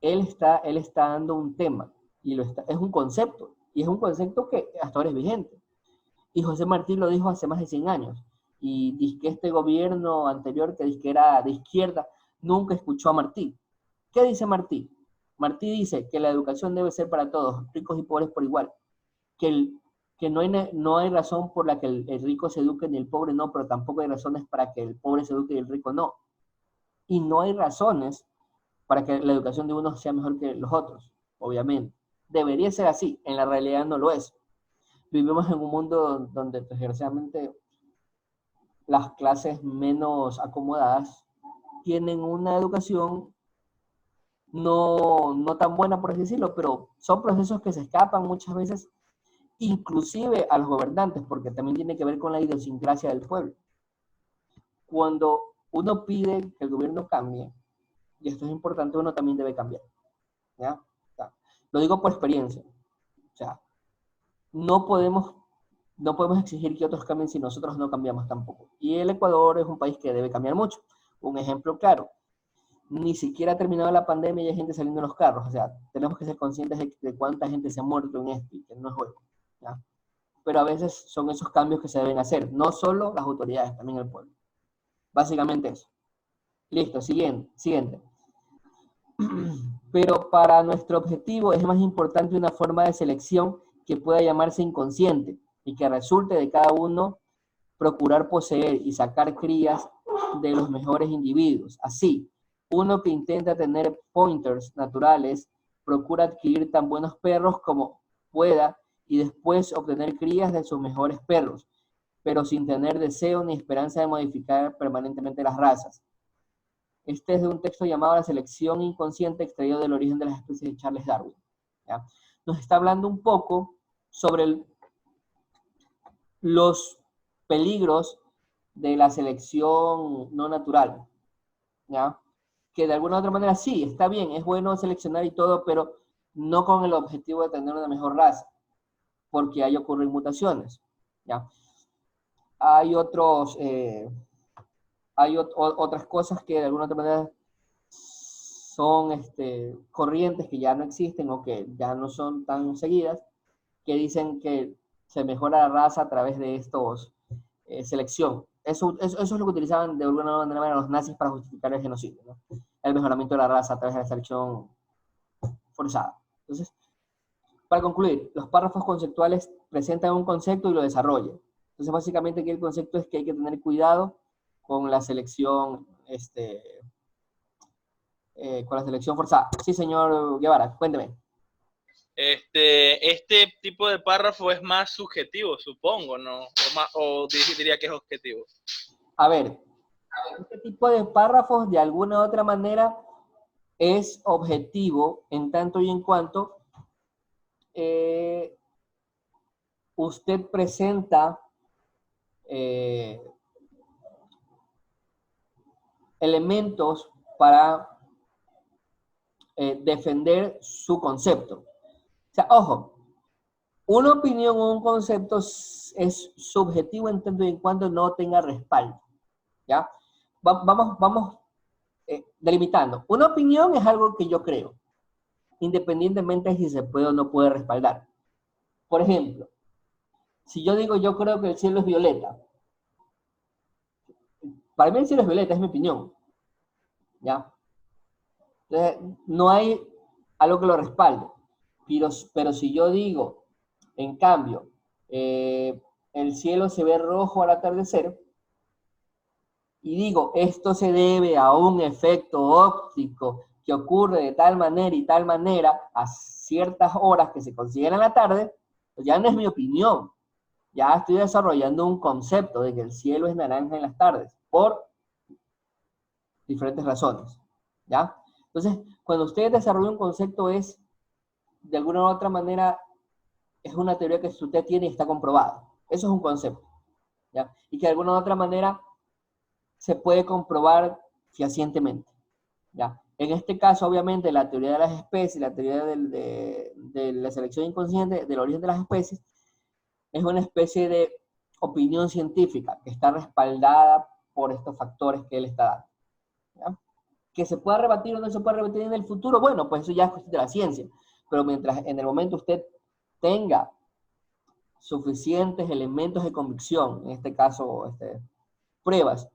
Speaker 1: él está dando un tema, y es un concepto, y es un concepto que hasta ahora es vigente. Y José Martí lo dijo hace más de 100 años, y dice que este gobierno anterior, que dice que era de izquierda, nunca escuchó a Martí. ¿Qué dice Martí? Martí dice que la educación debe ser para todos, ricos y pobres por igual, que no hay razón por la que el rico se eduque ni el pobre no, pero tampoco hay razones para que el pobre se eduque y el rico no. Y no hay razones para que la educación de unos sea mejor que los otros, obviamente. Debería ser así, en la realidad no lo es. Vivimos en un mundo donde, desgraciadamente, las clases menos acomodadas tienen una educación no tan buena, por así decirlo, pero son procesos que se escapan muchas veces inclusive a los gobernantes, porque también tiene que ver con la idiosincrasia del pueblo. Cuando uno pide que el gobierno cambie, y esto es importante, uno también debe cambiar. ¿Ya? Lo digo por experiencia. O sea, no podemos exigir que otros cambien si nosotros no cambiamos tampoco. Y el Ecuador es un país que debe cambiar mucho. Un ejemplo claro, ni siquiera ha terminado la pandemia y hay gente saliendo en los carros. O sea, tenemos que ser conscientes de cuánta gente se ha muerto en esto, y que no es juego. ¿Ya? Pero a veces son esos cambios que se deben hacer, no solo las autoridades, también el pueblo. Básicamente eso. Listo, siguiente. Pero para nuestro objetivo es más importante una forma de selección que pueda llamarse inconsciente y que resulte de cada uno procurar poseer y sacar crías de los mejores individuos. Así, uno que intenta tener pointers naturales procura adquirir tan buenos perros como pueda y después obtener crías de sus mejores perros, pero sin tener deseo ni esperanza de modificar permanentemente las razas. Este es de un texto llamado La selección inconsciente extraído del origen de las especies de Charles Darwin. ¿Ya? Nos está hablando un poco sobre los peligros de la selección no natural. ¿Ya? Que de alguna u otra manera sí, está bien, es bueno seleccionar y todo, pero no con el objetivo de tener una mejor raza, porque ahí ocurren mutaciones. ¿Ya? Hay otros, otras cosas que de alguna u otra manera son corrientes que ya no existen o que ya no son tan seguidas, que dicen que se mejora la raza a través de estos selección. Eso es lo que utilizaban de alguna manera los nazis para justificar el genocidio, ¿no? El mejoramiento de la raza a través de la selección forzada. Entonces, para concluir, los párrafos conceptuales presentan un concepto y lo desarrollan. Entonces, básicamente aquí el concepto es que hay que tener cuidado con la selección, forzada. Sí, señor Guevara, cuénteme.
Speaker 9: Este tipo de párrafo es más subjetivo, supongo, ¿no? O diría que es objetivo.
Speaker 1: A ver, este tipo de párrafos de alguna u otra manera es objetivo en tanto y en cuanto usted presenta elementos para defender su concepto. O sea, ojo, una opinión o un concepto es subjetivo en tanto y en cuanto no tenga respaldo. ¿Ya? Vamos delimitando. Una opinión es algo que yo creo, independientemente de si se puede o no puede respaldar. Por ejemplo, si yo digo yo creo que el cielo es violeta, para mí el cielo es violeta, es mi opinión. ¿Ya? Entonces, no hay algo que lo respalde. Pero si yo digo, en cambio, el cielo se ve rojo al atardecer, y digo, esto se debe a un efecto óptico que ocurre de tal manera y tal manera a ciertas horas que se consideran en la tarde, pues ya no es mi opinión. Ya estoy desarrollando un concepto de que el cielo es naranja en las tardes, por diferentes razones. ¿Ya? Entonces, cuando usted desarrolla un concepto es, de alguna u otra manera, es una teoría que usted tiene y está comprobada. Eso es un concepto. ¿Ya? Y que de alguna u otra manera se puede comprobar fehacientemente. ¿Ya? En este caso, obviamente, la teoría de las especies, la teoría de la selección inconsciente, del origen de las especies, es una especie de opinión científica que está respaldada por estos factores que él está dando. ¿Ya? Que se pueda rebatir o no se pueda rebatir en el futuro, bueno, pues eso ya es cuestión de la ciencia. Pero mientras en el momento usted tenga suficientes elementos de convicción, en este caso pruebas,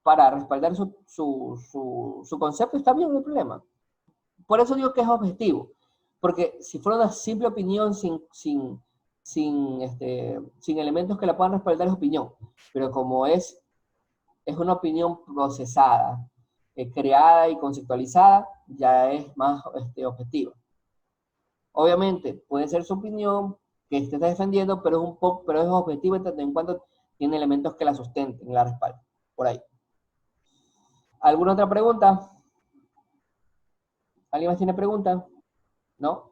Speaker 1: para respaldar su concepto, está bien, no hay problema. Por eso digo que es objetivo, porque si fuera una simple opinión sin elementos que la puedan respaldar es opinión, pero como es una opinión procesada, creada y conceptualizada, ya es más objetiva. Obviamente, puede ser su opinión que usted está defendiendo, pero es objetivo en cuanto tiene elementos que la sustenten y la respalden. Por ahí. ¿Alguna otra pregunta? ¿Alguien más tiene pregunta? ¿No?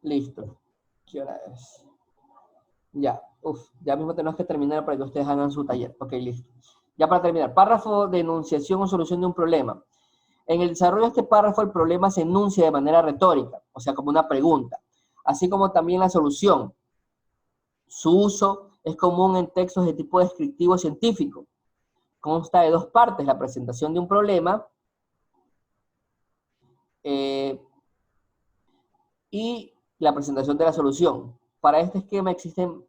Speaker 1: Listo. ¿Qué hora es? Ya. Ya mismo tenemos que terminar para que ustedes hagan su taller. Ok, listo. Ya para terminar. Párrafo de enunciación o solución de un problema. En el desarrollo de este párrafo, el problema se enuncia de manera retórica, o sea, como una pregunta, así como también la solución. Su uso es común en textos de tipo descriptivo científico. Consta de dos partes, la presentación de un problema y la presentación de la solución. Para este esquema existen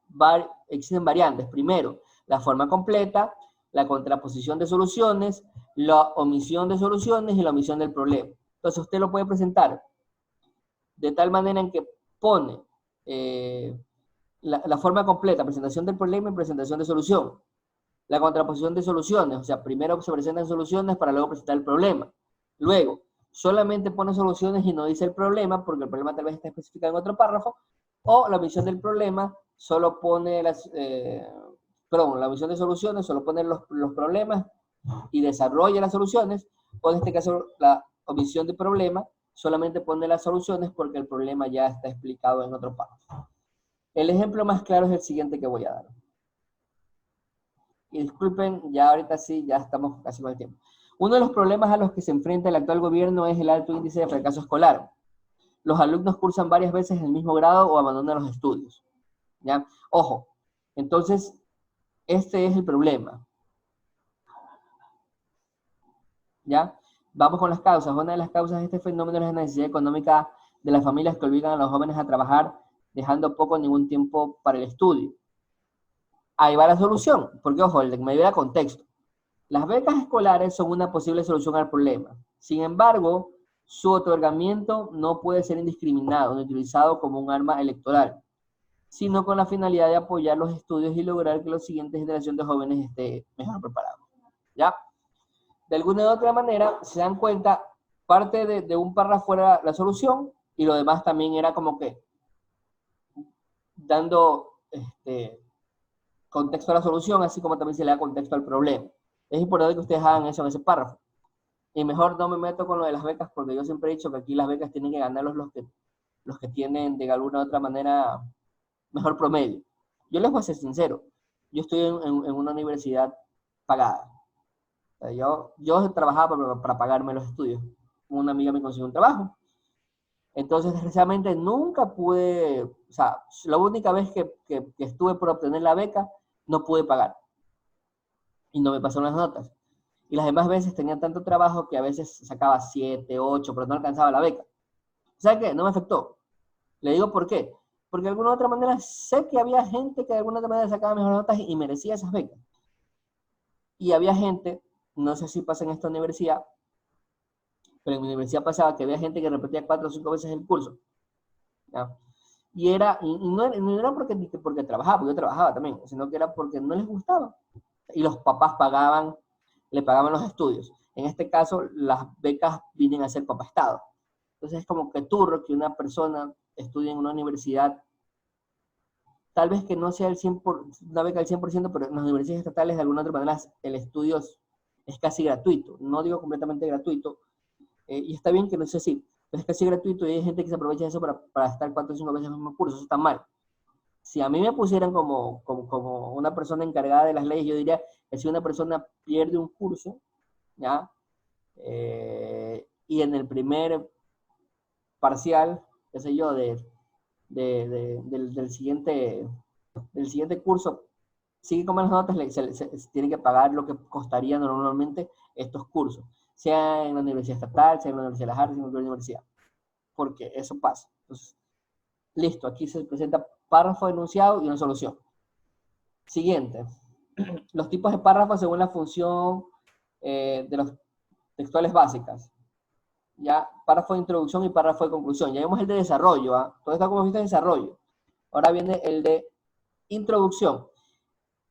Speaker 1: variantes. Primero, la forma completa, la contraposición de soluciones, la omisión de soluciones y la omisión del problema. Entonces usted lo puede presentar de tal manera en que pone la forma completa, presentación del problema y presentación de solución. La contraposición de soluciones, o sea, primero se presentan soluciones para luego presentar el problema. Luego, solamente pone soluciones y no dice el problema, porque el problema tal vez está especificado en otro párrafo, o la omisión del problema solo pone la omisión de soluciones solo pone los problemas y desarrolla las soluciones, o en este caso la omisión de problema, solamente pone las soluciones porque el problema ya está explicado en otro párrafo. El ejemplo más claro es el siguiente que voy a dar. Y disculpen, ya ahorita sí, ya estamos casi con el tiempo. Uno de los problemas a los que se enfrenta el actual gobierno es el alto índice de fracaso escolar. Los alumnos cursan varias veces el mismo grado o abandonan los estudios. ¿Ya? Ojo, entonces, este es el problema. ¿Ya? Vamos con las causas. Una de las causas de este fenómeno es la necesidad económica de las familias que obligan a los jóvenes a trabajar, dejando poco o ningún tiempo para el estudio. Ahí va la solución, porque ojo, me dio el contexto. Las becas escolares son una posible solución al problema. Sin embargo, su otorgamiento no puede ser indiscriminado ni utilizado como un arma electoral, sino con la finalidad de apoyar los estudios y lograr que la siguiente generación de jóvenes esté mejor preparada. ¿Ya? De alguna u otra manera, se dan cuenta, parte de un párrafo era la solución y lo demás también era como que dando contexto a la solución, así como también se le da contexto al problema. Es importante que ustedes hagan eso en ese párrafo. Y mejor no me meto con lo de las becas, porque yo siempre he dicho que aquí las becas tienen que ganarlos los que tienen de alguna u otra manera mejor promedio. Yo les voy a ser sincero, yo estoy en una universidad pagada. O sea, yo trabajaba para pagarme los estudios. Una amiga me consiguió un trabajo. Entonces, desgraciadamente, nunca pude, o sea, la única vez que estuve por obtener la beca, no pude pagar. Y no me pasaron las notas. Y las demás veces tenía tanto trabajo que a veces sacaba 7, 8, pero no alcanzaba la beca. ¿Sabe qué? No me afectó. Le digo por qué. Porque de alguna u otra manera sé que había gente que de alguna otra manera sacaba mejores notas y merecía esas becas. Y había gente, no sé si pasa en esta universidad, pero en mi universidad pasaba que había gente que repetía 4 o 5 veces el curso. ¿Ya? Y no era porque trabajaba, porque yo trabajaba también, sino que era porque no les gustaba. Y los papás le pagaban los estudios. En este caso, las becas vienen a ser papá Estado. Entonces es como que turro que una persona estudie en una universidad, tal vez que no sea una beca al 100%, pero en las universidades estatales de alguna otra manera el estudio es casi gratuito. No digo completamente gratuito, y está bien que no sea así, pero es casi gratuito y hay gente que se aprovecha de eso para estar 4 o 5 veces en el mismo curso. Eso está mal. Si a mí me pusieran como una persona encargada de las leyes, yo diría que si una persona pierde un curso, ¿ya? Y en el primer parcial, qué sé yo, del siguiente curso, sigue con malas notas, se tiene que pagar lo que costaría normalmente estos cursos, sea en la universidad estatal, sea en la Universidad de las Artes, sea en cualquier universidad, porque eso pasa. Entonces, listo, aquí se presenta párrafo enunciado y una solución. Siguiente. Los tipos de párrafos según la función de los textuales básicas. Ya, párrafo de introducción y párrafo de conclusión. Ya vimos el de desarrollo, ¿ah? Todo está como visto de desarrollo. Ahora viene el de introducción.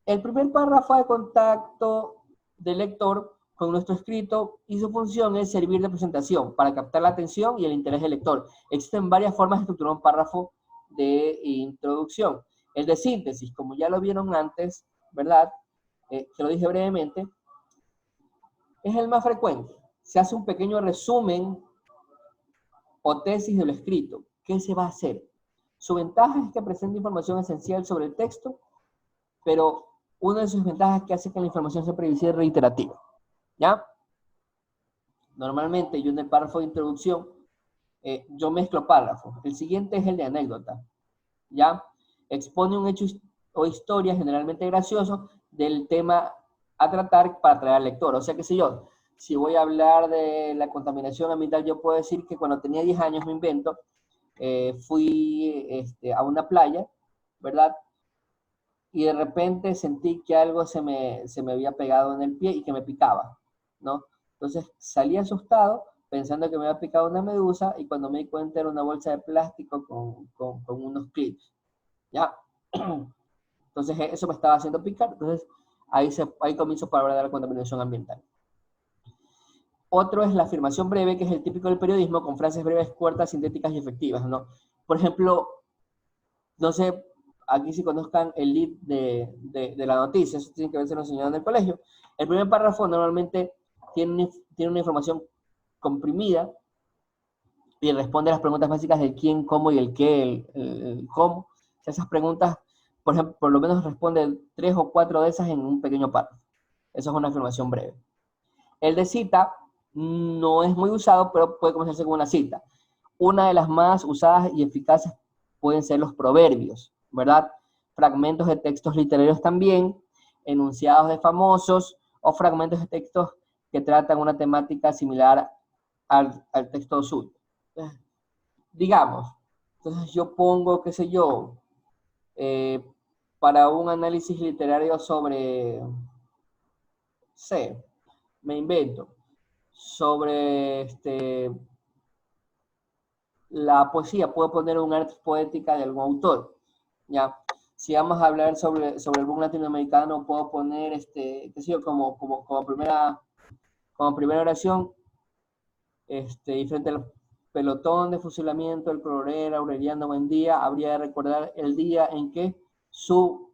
Speaker 1: El primer párrafo de contacto del lector con nuestro escrito y su función es servir de presentación para captar la atención y el interés del lector. Existen varias formas de estructurar un párrafo de introducción. El de síntesis, como ya lo vieron antes, ¿verdad? Que lo dije brevemente, es el más frecuente. Se hace un pequeño resumen o tesis de lo escrito. ¿Qué se va a hacer? Su ventaja es que presenta información esencial sobre el texto, pero una de sus ventajas es que hace que la información sea previsible y reiterativa. ¿Ya? Normalmente yo en el párrafo de introducción, yo mezclo párrafos. El siguiente es el de anécdota. ¿Ya? Expone un hecho o historia generalmente gracioso del tema a tratar para atraer al lector. O sea, qué sé yo, si voy a hablar de la contaminación ambiental, yo puedo decir que cuando tenía 10 años, me invento, fui a una playa, ¿verdad? Y de repente sentí que algo se me había pegado en el pie y que me picaba, ¿no? Entonces salí asustado pensando que me había picado una medusa y cuando me di cuenta era una bolsa de plástico con unos clips, ¿ya? Entonces eso me estaba haciendo picar, entonces ahí comienzo para hablar de la contaminación ambiental. Otro es la afirmación breve, que es el típico del periodismo, con frases breves, cortas, sintéticas y efectivas, ¿no? Por ejemplo, no sé, aquí sí conozcan el lead de la noticia, eso tiene que verse enseñado en el colegio. El primer párrafo normalmente tiene una información comprimida y responde a las preguntas básicas del quién, cómo y el qué, el cómo. O sea, esas preguntas, por ejemplo, por lo menos responde 3 o 4 de esas en un pequeño párrafo. Eso es una afirmación breve. El de cita no es muy usado, pero puede comenzarse con una cita. Una de las más usadas y eficaces pueden ser los proverbios, ¿verdad? Fragmentos de textos literarios también, enunciados de famosos o fragmentos de textos que tratan una temática similar al texto suyo. Entonces, digamos, entonces yo pongo, qué sé yo, para un análisis literario sobre, sé, me invento, sobre la poesía, puedo poner un arte poética de algún autor, ¿ya? Si vamos a hablar sobre el boom latinoamericano, puedo poner, qué sé yo, como primera oración, y frente al pelotón de fusilamiento, el coronel Aureliano Buendía habría de recordar el día en que su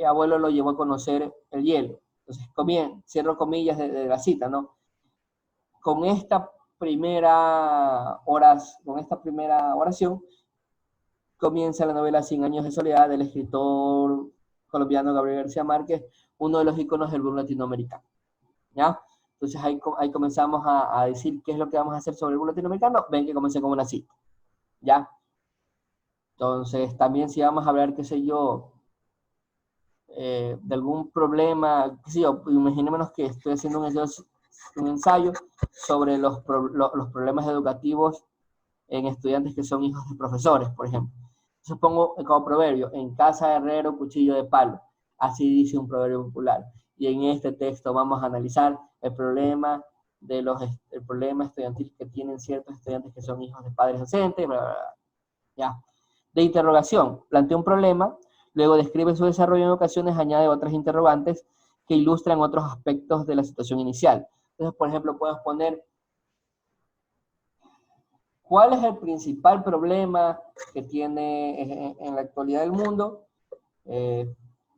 Speaker 1: abuelo lo llevó a conocer el hielo. Entonces, cierro comillas de la cita, ¿no? Con esta primera oración comienza la novela 100 años de soledad del escritor colombiano Gabriel García Márquez, uno de los íconos del boom latinoamericano, ¿ya? Entonces ahí comenzamos a decir qué es lo que vamos a hacer sobre el boom latinoamericano. Ven que comencé con una cita, ¿ya? Entonces también si vamos a hablar, qué sé yo, de algún problema, qué sé yo, imaginémonos que estoy haciendo un ensayo sobre los problemas educativos en estudiantes que son hijos de profesores, por ejemplo. Entonces pongo como proverbio, en casa de herrero, cuchillo de palo. Así dice un proverbio popular. Y en este texto vamos a analizar el problema estudiantil que tienen ciertos estudiantes que son hijos de padres docentes, bla, bla, bla. ¿Ya? De interrogación, plantea un problema, luego describe su desarrollo, en ocasiones añade otras interrogantes que ilustran otros aspectos de la situación inicial. Entonces, por ejemplo, puedes poner, ¿cuál es el principal problema que tiene en la actualidad del mundo?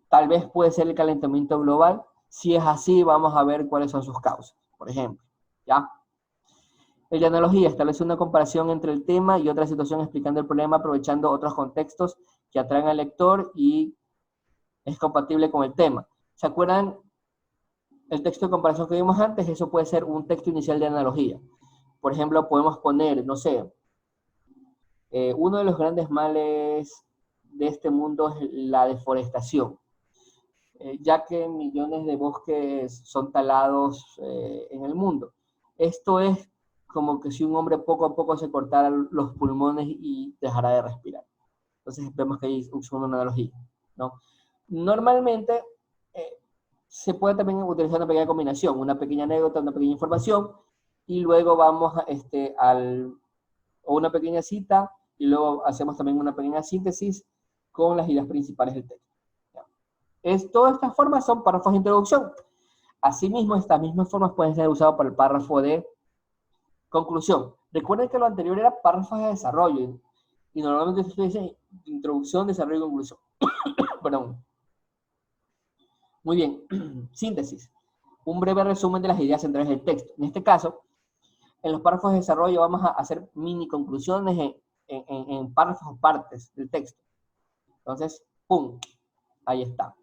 Speaker 1: Tal vez puede ser el calentamiento global. Si es así, vamos a ver cuáles son sus causas, por ejemplo, ¿ya? El de analogía establece una comparación entre el tema y otra situación explicando el problema, aprovechando otros contextos que atraen al lector y es compatible con el tema. ¿Se acuerdan el texto de comparación que vimos antes? Eso puede ser un texto inicial de analogía. Por ejemplo, podemos poner, no sé, uno de los grandes males de este mundo es la deforestación, ya que millones de bosques son talados en el mundo. Esto es como que si un hombre poco a poco se cortara los pulmones y dejara de respirar. Entonces vemos que ahí usa una analogía, ¿no? Normalmente se puede también utilizar una pequeña combinación, una pequeña anécdota, una pequeña información, y luego vamos o una pequeña cita, y luego hacemos también una pequeña síntesis con las ideas principales del texto. Todas estas formas son párrafos de introducción. Asimismo, estas mismas formas pueden ser usadas para el párrafo de conclusión. Recuerden que lo anterior era párrafos de desarrollo, y normalmente se dice introducción, desarrollo y conclusión. Perdón. Muy bien, síntesis. Un breve resumen de las ideas centrales del texto. En este caso, en los párrafos de desarrollo vamos a hacer mini conclusiones en párrafos o partes del texto. Entonces, ¡pum! Ahí está.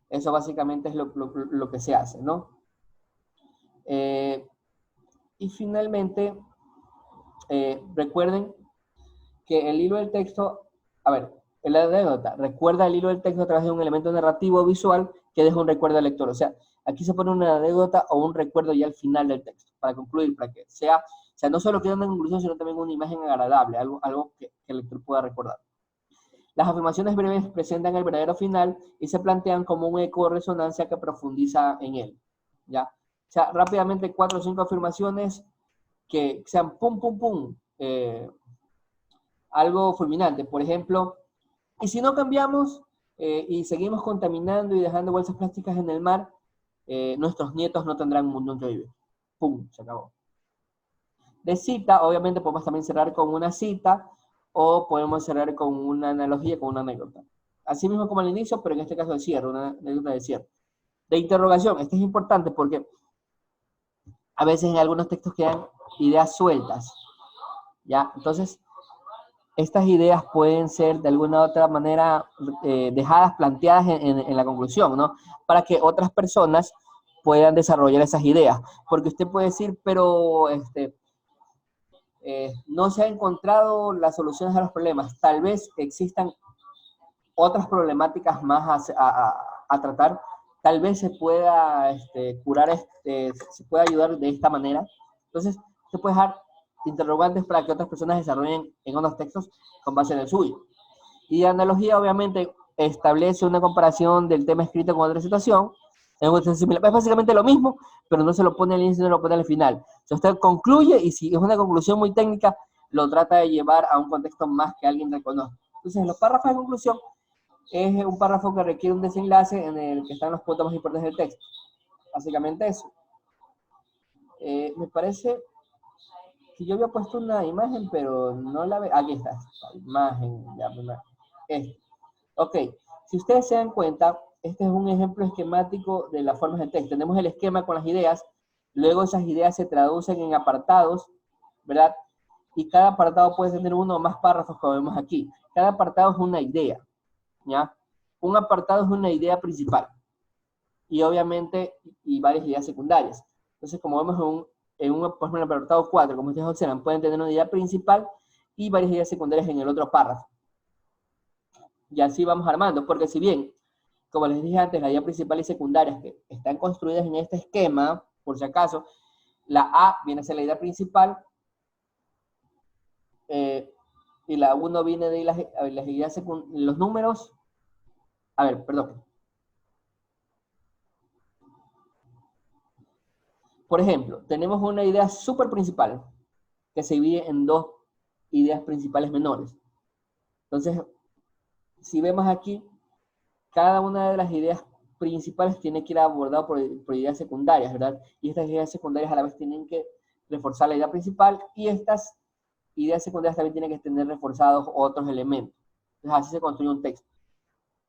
Speaker 1: Eso básicamente es lo que se hace, ¿no? Y finalmente, recuerden que el hilo del texto, la anécdota, recuerda el hilo del texto a través de un elemento narrativo o visual que deja un recuerdo al lector. O sea, aquí se pone una anécdota o un recuerdo ya al final del texto, para concluir, para que sea, no solo quede una conclusión, sino también una imagen agradable, algo que el lector pueda recordar. Las afirmaciones breves presentan el verdadero final y se plantean como un eco de resonancia que profundiza en él, ¿ya? O sea, rápidamente 4 o 5 afirmaciones que sean pum, pum, pum, algo fulminante. Por ejemplo, y si no cambiamos y seguimos contaminando y dejando bolsas plásticas en el mar, nuestros nietos no tendrán un mundo en que vivir. Pum, se acabó. De cita, obviamente podemos también cerrar con una cita o podemos cerrar con una analogía, con una anécdota. así mismo como al inicio, pero en este caso de cierre, una anécdota de cierre. De interrogación, esto es importante porque a veces en algunos textos quedan ideas sueltas, ¿ya? Entonces, estas ideas pueden ser de alguna u otra manera dejadas, planteadas en la conclusión, ¿no? Para que otras personas puedan desarrollar esas ideas. Porque usted puede decir, pero no se ha encontrado las soluciones a los problemas. Tal vez existan otras problemáticas más a tratar. Tal vez se pueda curar, se pueda ayudar de esta manera. Entonces, se puede dejar interrogantes para que otras personas desarrollen en unos textos con base en el suyo. Y de analogía, obviamente, establece una comparación del tema escrito con otra situación. Es básicamente lo mismo, pero no se lo pone al inicio, no lo pone al final. O sea, usted concluye y si es una conclusión muy técnica, lo trata de llevar a un contexto más que alguien reconozca. Entonces, los párrafos de conclusión es un párrafo que requiere un desenlace en el que están los puntos más importantes del texto. Básicamente eso. Me parece que yo había puesto una imagen, pero no la veo. Aquí está, esta imagen. Ya, ok, si ustedes se dan cuenta, este es un ejemplo esquemático de las formas de texto. Tenemos el esquema con las ideas, luego esas ideas se traducen en apartados, ¿verdad? Y cada apartado puede tener uno o más párrafos, como vemos aquí. Cada apartado es una idea, ¿ya? Un apartado es una idea principal. Y obviamente, y varias ideas secundarias. Entonces, como vemos por ejemplo, en el apartado 4, como ustedes observan, pueden tener una idea principal y varias ideas secundarias en el otro párrafo. Y así vamos armando, porque si bien, como les dije antes, la idea principal y secundarias que están construidas en este esquema, por si acaso, la A viene a ser la idea principal, y la 1 viene de las ideas secundarias, los números, a ver, perdón. Por ejemplo, tenemos una idea súper principal, que se divide en dos ideas principales menores. Entonces, si vemos aquí, cada una de las ideas principales tiene que ir abordado por ideas secundarias, ¿verdad? Y estas ideas secundarias a la vez tienen que reforzar la idea principal y estas ideas secundarias también tienen que tener reforzados otros elementos. Entonces así se construye un texto.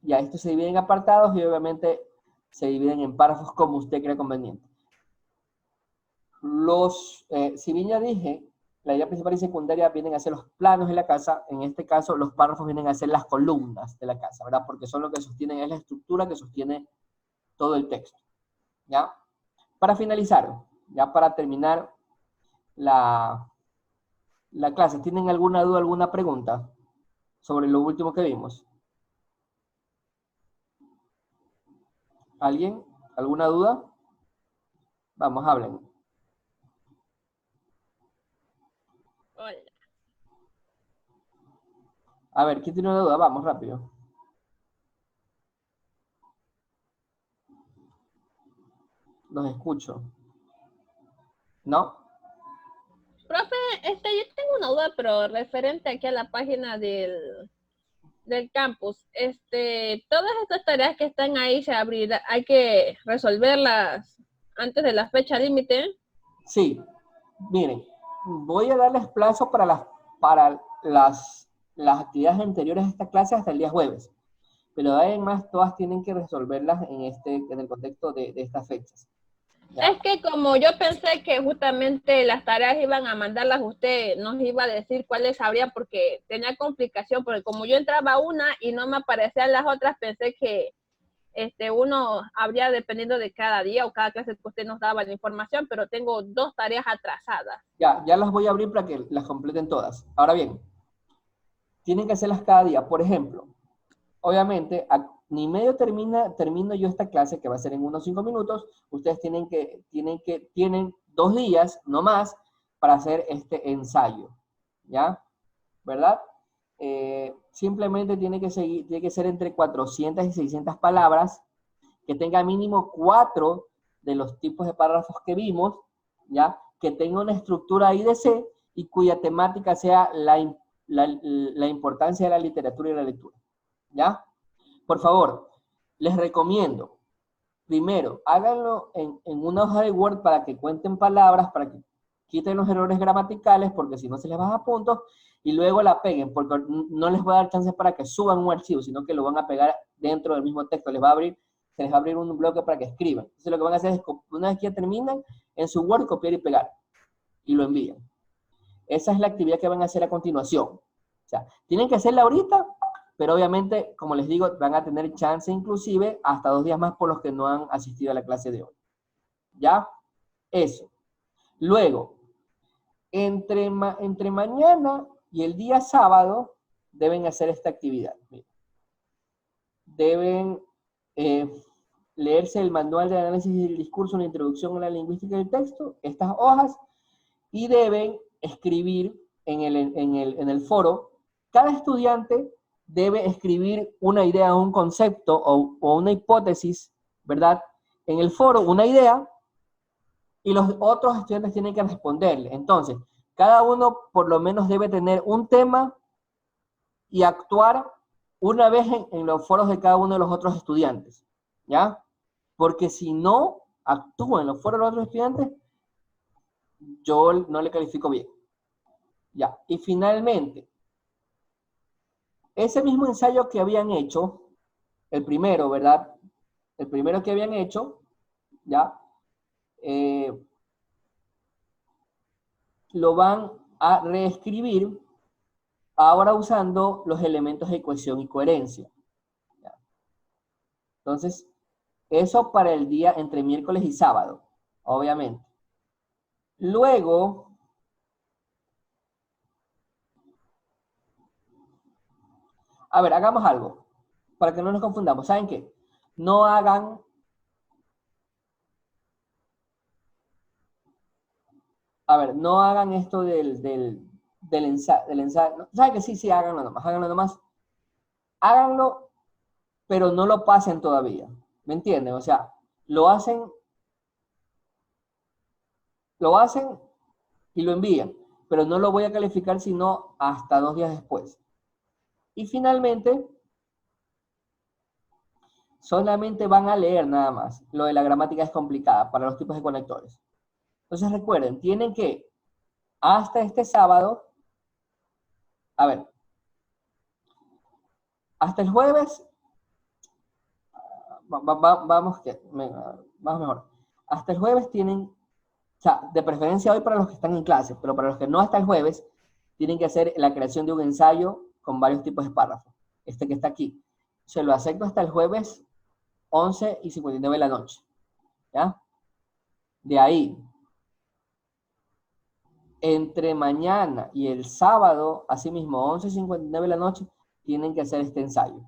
Speaker 1: Ya esto se divide en apartados y obviamente se dividen en párrafos como usted crea conveniente. Si bien ya dije, la idea principal y secundaria vienen a ser los planos de la casa, en este caso los párrafos vienen a ser las columnas de la casa, ¿verdad? Porque son lo que sostienen, es la estructura que sostiene todo el texto, ¿ya? Para finalizar, ya para terminar la clase, ¿tienen alguna duda, alguna pregunta sobre lo último que vimos? ¿Alguien? ¿Alguna duda? Vamos, hablen.
Speaker 7: Hola.
Speaker 1: A ver, ¿quién tiene una duda? Vamos, rápido. Los escucho. ¿No?
Speaker 7: Profe, yo tengo una duda, pero referente aquí a la página del campus. Todas estas tareas que están ahí se abrirán, hay que resolverlas antes de la fecha límite.
Speaker 1: Sí. Miren, voy a darles plazo para las actividades anteriores a esta clase hasta el día jueves. Pero además todas tienen que resolverlas en el contexto de estas fechas. ¿Ya?
Speaker 7: Es que como yo pensé que justamente las tareas iban a mandarlas, usted nos iba a decir cuáles habría, porque tenía complicación, porque como yo entraba a una y no me aparecían las otras, pensé que uno habría dependiendo de cada día o cada clase que usted nos daba la información, pero tengo 2 tareas atrasadas.
Speaker 1: Ya las voy a abrir para que las completen todas. Ahora bien, tienen que hacerlas cada día. Por ejemplo, obviamente, ni medio termino yo esta clase, que va a ser en unos 5 minutos, ustedes tienen 2 días, no más, para hacer este ensayo, ¿ya? ¿Verdad? Simplemente tiene que ser entre 400 y 600 palabras, que tenga mínimo 4 de los tipos de párrafos que vimos, ¿ya? Que tenga una estructura IDC y cuya temática sea la importancia de la literatura y la lectura, ¿ya? Por favor, les recomiendo, primero, háganlo en una hoja de Word para que cuenten palabras, para que quiten los errores gramaticales, porque si no se les baja puntos, y luego la peguen, porque no les voy a dar chances para que suban un archivo, sino que lo van a pegar dentro del mismo texto, se les va a abrir un bloque para que escriban. Entonces lo que van a hacer es, una vez que ya terminan, en su Word copiar y pegar, y lo envían. Esa es la actividad que van a hacer a continuación. O sea, tienen que hacerla ahorita, pero obviamente, como les digo, van a tener chance inclusive hasta 2 días más por los que no han asistido a la clase de hoy. ¿Ya? Eso. Luego, entre mañana y el día sábado, deben hacer esta actividad. Deben leerse el manual de análisis del discurso, una introducción a la lingüística del texto, estas hojas, y deben escribir en el foro. Cada estudiante debe escribir una idea, un concepto o una hipótesis, ¿verdad? En el foro, una idea, y los otros estudiantes tienen que responderle. Entonces, cada uno por lo menos debe tener un tema y actuar una vez en los foros de cada uno de los otros estudiantes, ¿ya? Porque si no actúa en los foros de los otros estudiantes, yo no le califico bien. Ya, y finalmente, ese mismo ensayo que habían hecho, el primero, ¿verdad? El primero que habían hecho, ¿ya? Lo van a reescribir ahora usando los elementos de cohesión y coherencia. ¿Ya? Entonces, eso para el día entre miércoles y sábado, obviamente. Luego, a ver, hagamos algo, para que no nos confundamos. ¿Saben qué? No hagan... A ver, no hagan esto del ensayo. ¿Saben qué? Sí, háganlo nomás, háganlo nomás. Háganlo, pero no lo pasen todavía. ¿Me entienden? O sea, lo hacen y lo envían, pero no lo voy a calificar sino hasta 2 días después. Y finalmente, solamente van a leer nada más. Lo de la gramática es complicada para los tipos de conectores. Entonces recuerden, tienen que, hasta este sábado, a ver, hasta el jueves, vamos mejor. Hasta el jueves tienen, o sea, de preferencia hoy para los que están en clase, pero para los que no hasta el jueves, tienen que hacer la creación de un ensayo con varios tipos de párrafos. Este que está aquí. Se lo acepto hasta el jueves 11:59 de la noche. ¿Ya? De ahí, entre mañana y el sábado, asimismo, 11:59 de la noche, tienen que hacer este ensayo.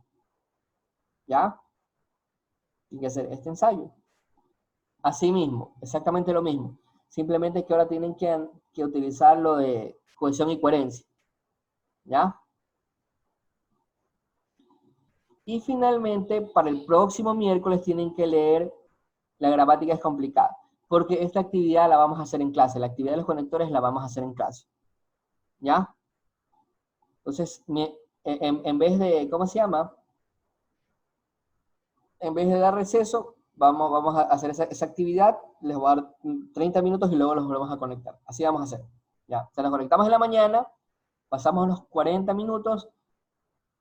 Speaker 1: ¿Ya? Tienen que hacer este ensayo. Asimismo, exactamente lo mismo. Simplemente que ahora tienen que utilizar lo de cohesión y coherencia. ¿Ya? Y finalmente, para el próximo miércoles tienen que leer la gramática es complicada, porque esta actividad la vamos a hacer en clase, la actividad de los conectores la vamos a hacer en clase. ¿Ya? Entonces, en vez de, ¿cómo se llama? En vez de dar receso, vamos a hacer esa actividad, les voy a dar 30 minutos y luego los volvemos a conectar. Así vamos a hacer. ¿Ya? Se nos conectamos en la mañana, pasamos los 40 minutos,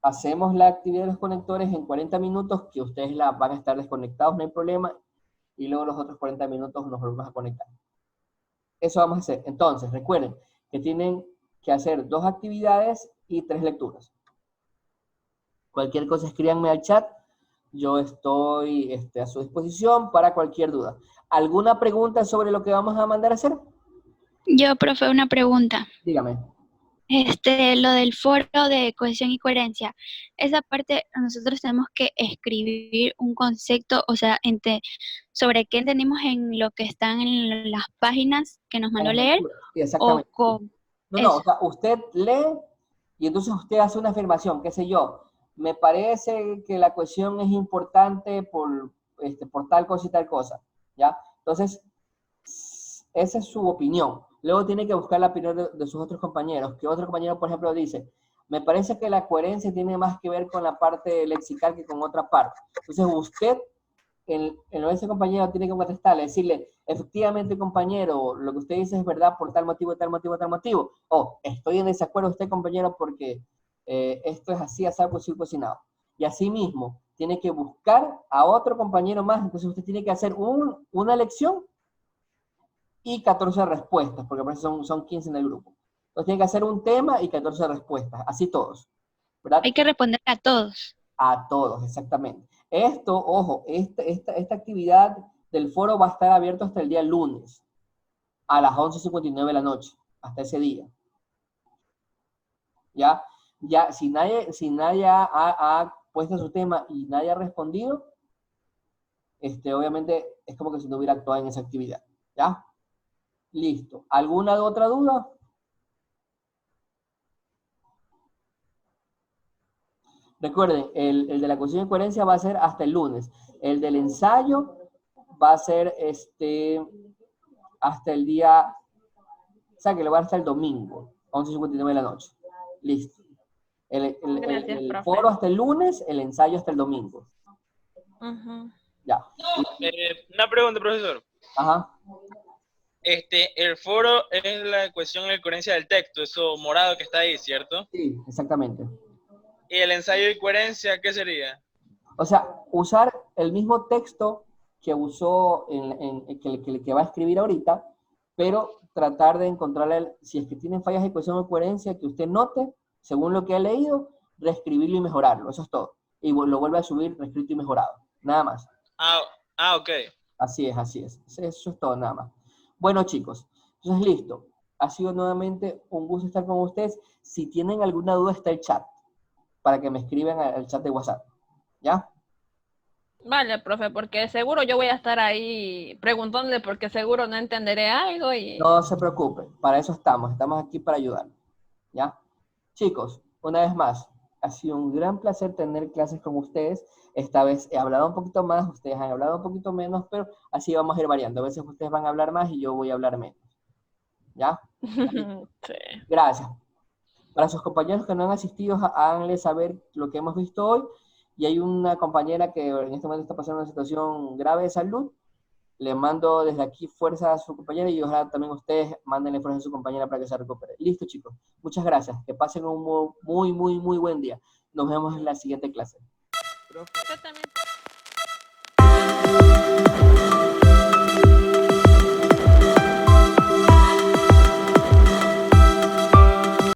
Speaker 1: hacemos la actividad de los conectores en 40 minutos, que ustedes van a estar desconectados, no hay problema, y luego los otros 40 minutos nos volvemos a conectar. Eso vamos a hacer. Entonces, recuerden que tienen que hacer 2 actividades y 3 lecturas. Cualquier cosa escríbanme al chat, yo estoy a su disposición para cualquier duda. ¿Alguna pregunta sobre lo que vamos a mandar a hacer?
Speaker 5: Yo, profe, una pregunta.
Speaker 1: Dígame.
Speaker 5: Lo del foro de cohesión y coherencia, esa parte nosotros tenemos que escribir un concepto, o sea, sobre qué entendimos en lo que están en las páginas que nos mandó leer.
Speaker 1: Exactamente. No, o sea, usted lee y entonces usted hace una afirmación, qué sé yo, me parece que la cohesión es importante por tal cosa y tal cosa, ¿ya? Entonces, esa es su opinión. Luego tiene que buscar la opinión de sus otros compañeros, que otro compañero, por ejemplo, dice, me parece que la coherencia tiene más que ver con la parte lexical que con otra parte. Entonces usted ese compañero tiene que contestarle, decirle, efectivamente, compañero, lo que usted dice es verdad por tal motivo, tal motivo, tal motivo. O, estoy en desacuerdo usted, compañero, porque esto es así, así, cocinado. Y así mismo, tiene que buscar a otro compañero más. Entonces usted tiene que hacer una lección y 14 respuestas, porque por eso son 15 en el grupo. Entonces tiene que hacer un tema y 14 respuestas, así todos, ¿verdad?
Speaker 5: Hay que responder a todos.
Speaker 1: A todos, exactamente. Esto, ojo, esta actividad del foro va a estar abierto hasta el día lunes, a las 11:59 de la noche, hasta ese día. ¿Ya? Ya, si nadie ha puesto su tema y nadie ha respondido, obviamente es como que si no hubiera actuado en esa actividad. ¿Ya? Listo. ¿Alguna otra duda? Recuerden, el de la cuestión de coherencia va a ser hasta el lunes. El del ensayo va a ser hasta el día, o sea, que lo va a hasta el domingo, 11:59 de la noche. Listo.
Speaker 7: Gracias,
Speaker 1: El
Speaker 7: profe.
Speaker 1: foro hasta el lunes, el ensayo hasta el domingo. Ya.
Speaker 9: Una pregunta, profesor.
Speaker 1: Ajá.
Speaker 9: El foro es la cuestión de coherencia del texto, eso morado que está ahí, ¿cierto?
Speaker 1: Sí, exactamente.
Speaker 9: ¿Y el ensayo de coherencia qué sería?
Speaker 1: O sea, usar el mismo texto que usó que va a escribir ahorita, pero tratar de encontrarle, si es que tienen fallas de cohesión o coherencia, que usted note, según lo que ha leído, reescribirlo y mejorarlo. Eso es todo. Y lo vuelve a subir reescrito y mejorado. Nada más.
Speaker 9: Ok.
Speaker 1: Así es, así es. Eso es todo, nada más. Bueno, chicos, entonces listo. Ha sido nuevamente un gusto estar con ustedes. Si tienen alguna duda, está el chat, para que me escriban al chat de WhatsApp. ¿Ya?
Speaker 7: Vale, profe, porque seguro yo voy a estar ahí preguntándole porque seguro no entenderé algo y...
Speaker 1: No se preocupe, para eso estamos aquí para ayudar. ¿Ya? Chicos, una vez más, ha sido un gran placer tener clases con ustedes. Esta vez he hablado un poquito más, ustedes han hablado un poquito menos, pero así vamos a ir variando. A veces ustedes van a hablar más y yo voy a hablar menos. ¿Ya?
Speaker 7: Sí.
Speaker 1: Gracias. Para sus compañeros que no han asistido, háganles saber lo que hemos visto hoy. Y hay una compañera que en este momento está pasando una situación grave de salud. Le mando desde aquí fuerza a su compañera y ojalá también ustedes mándenle fuerza a su compañera para que se recupere. Listo, chicos. Muchas gracias. Que pasen un muy, muy, muy buen día. Nos vemos en la siguiente clase.
Speaker 4: Profe.
Speaker 7: Yo también.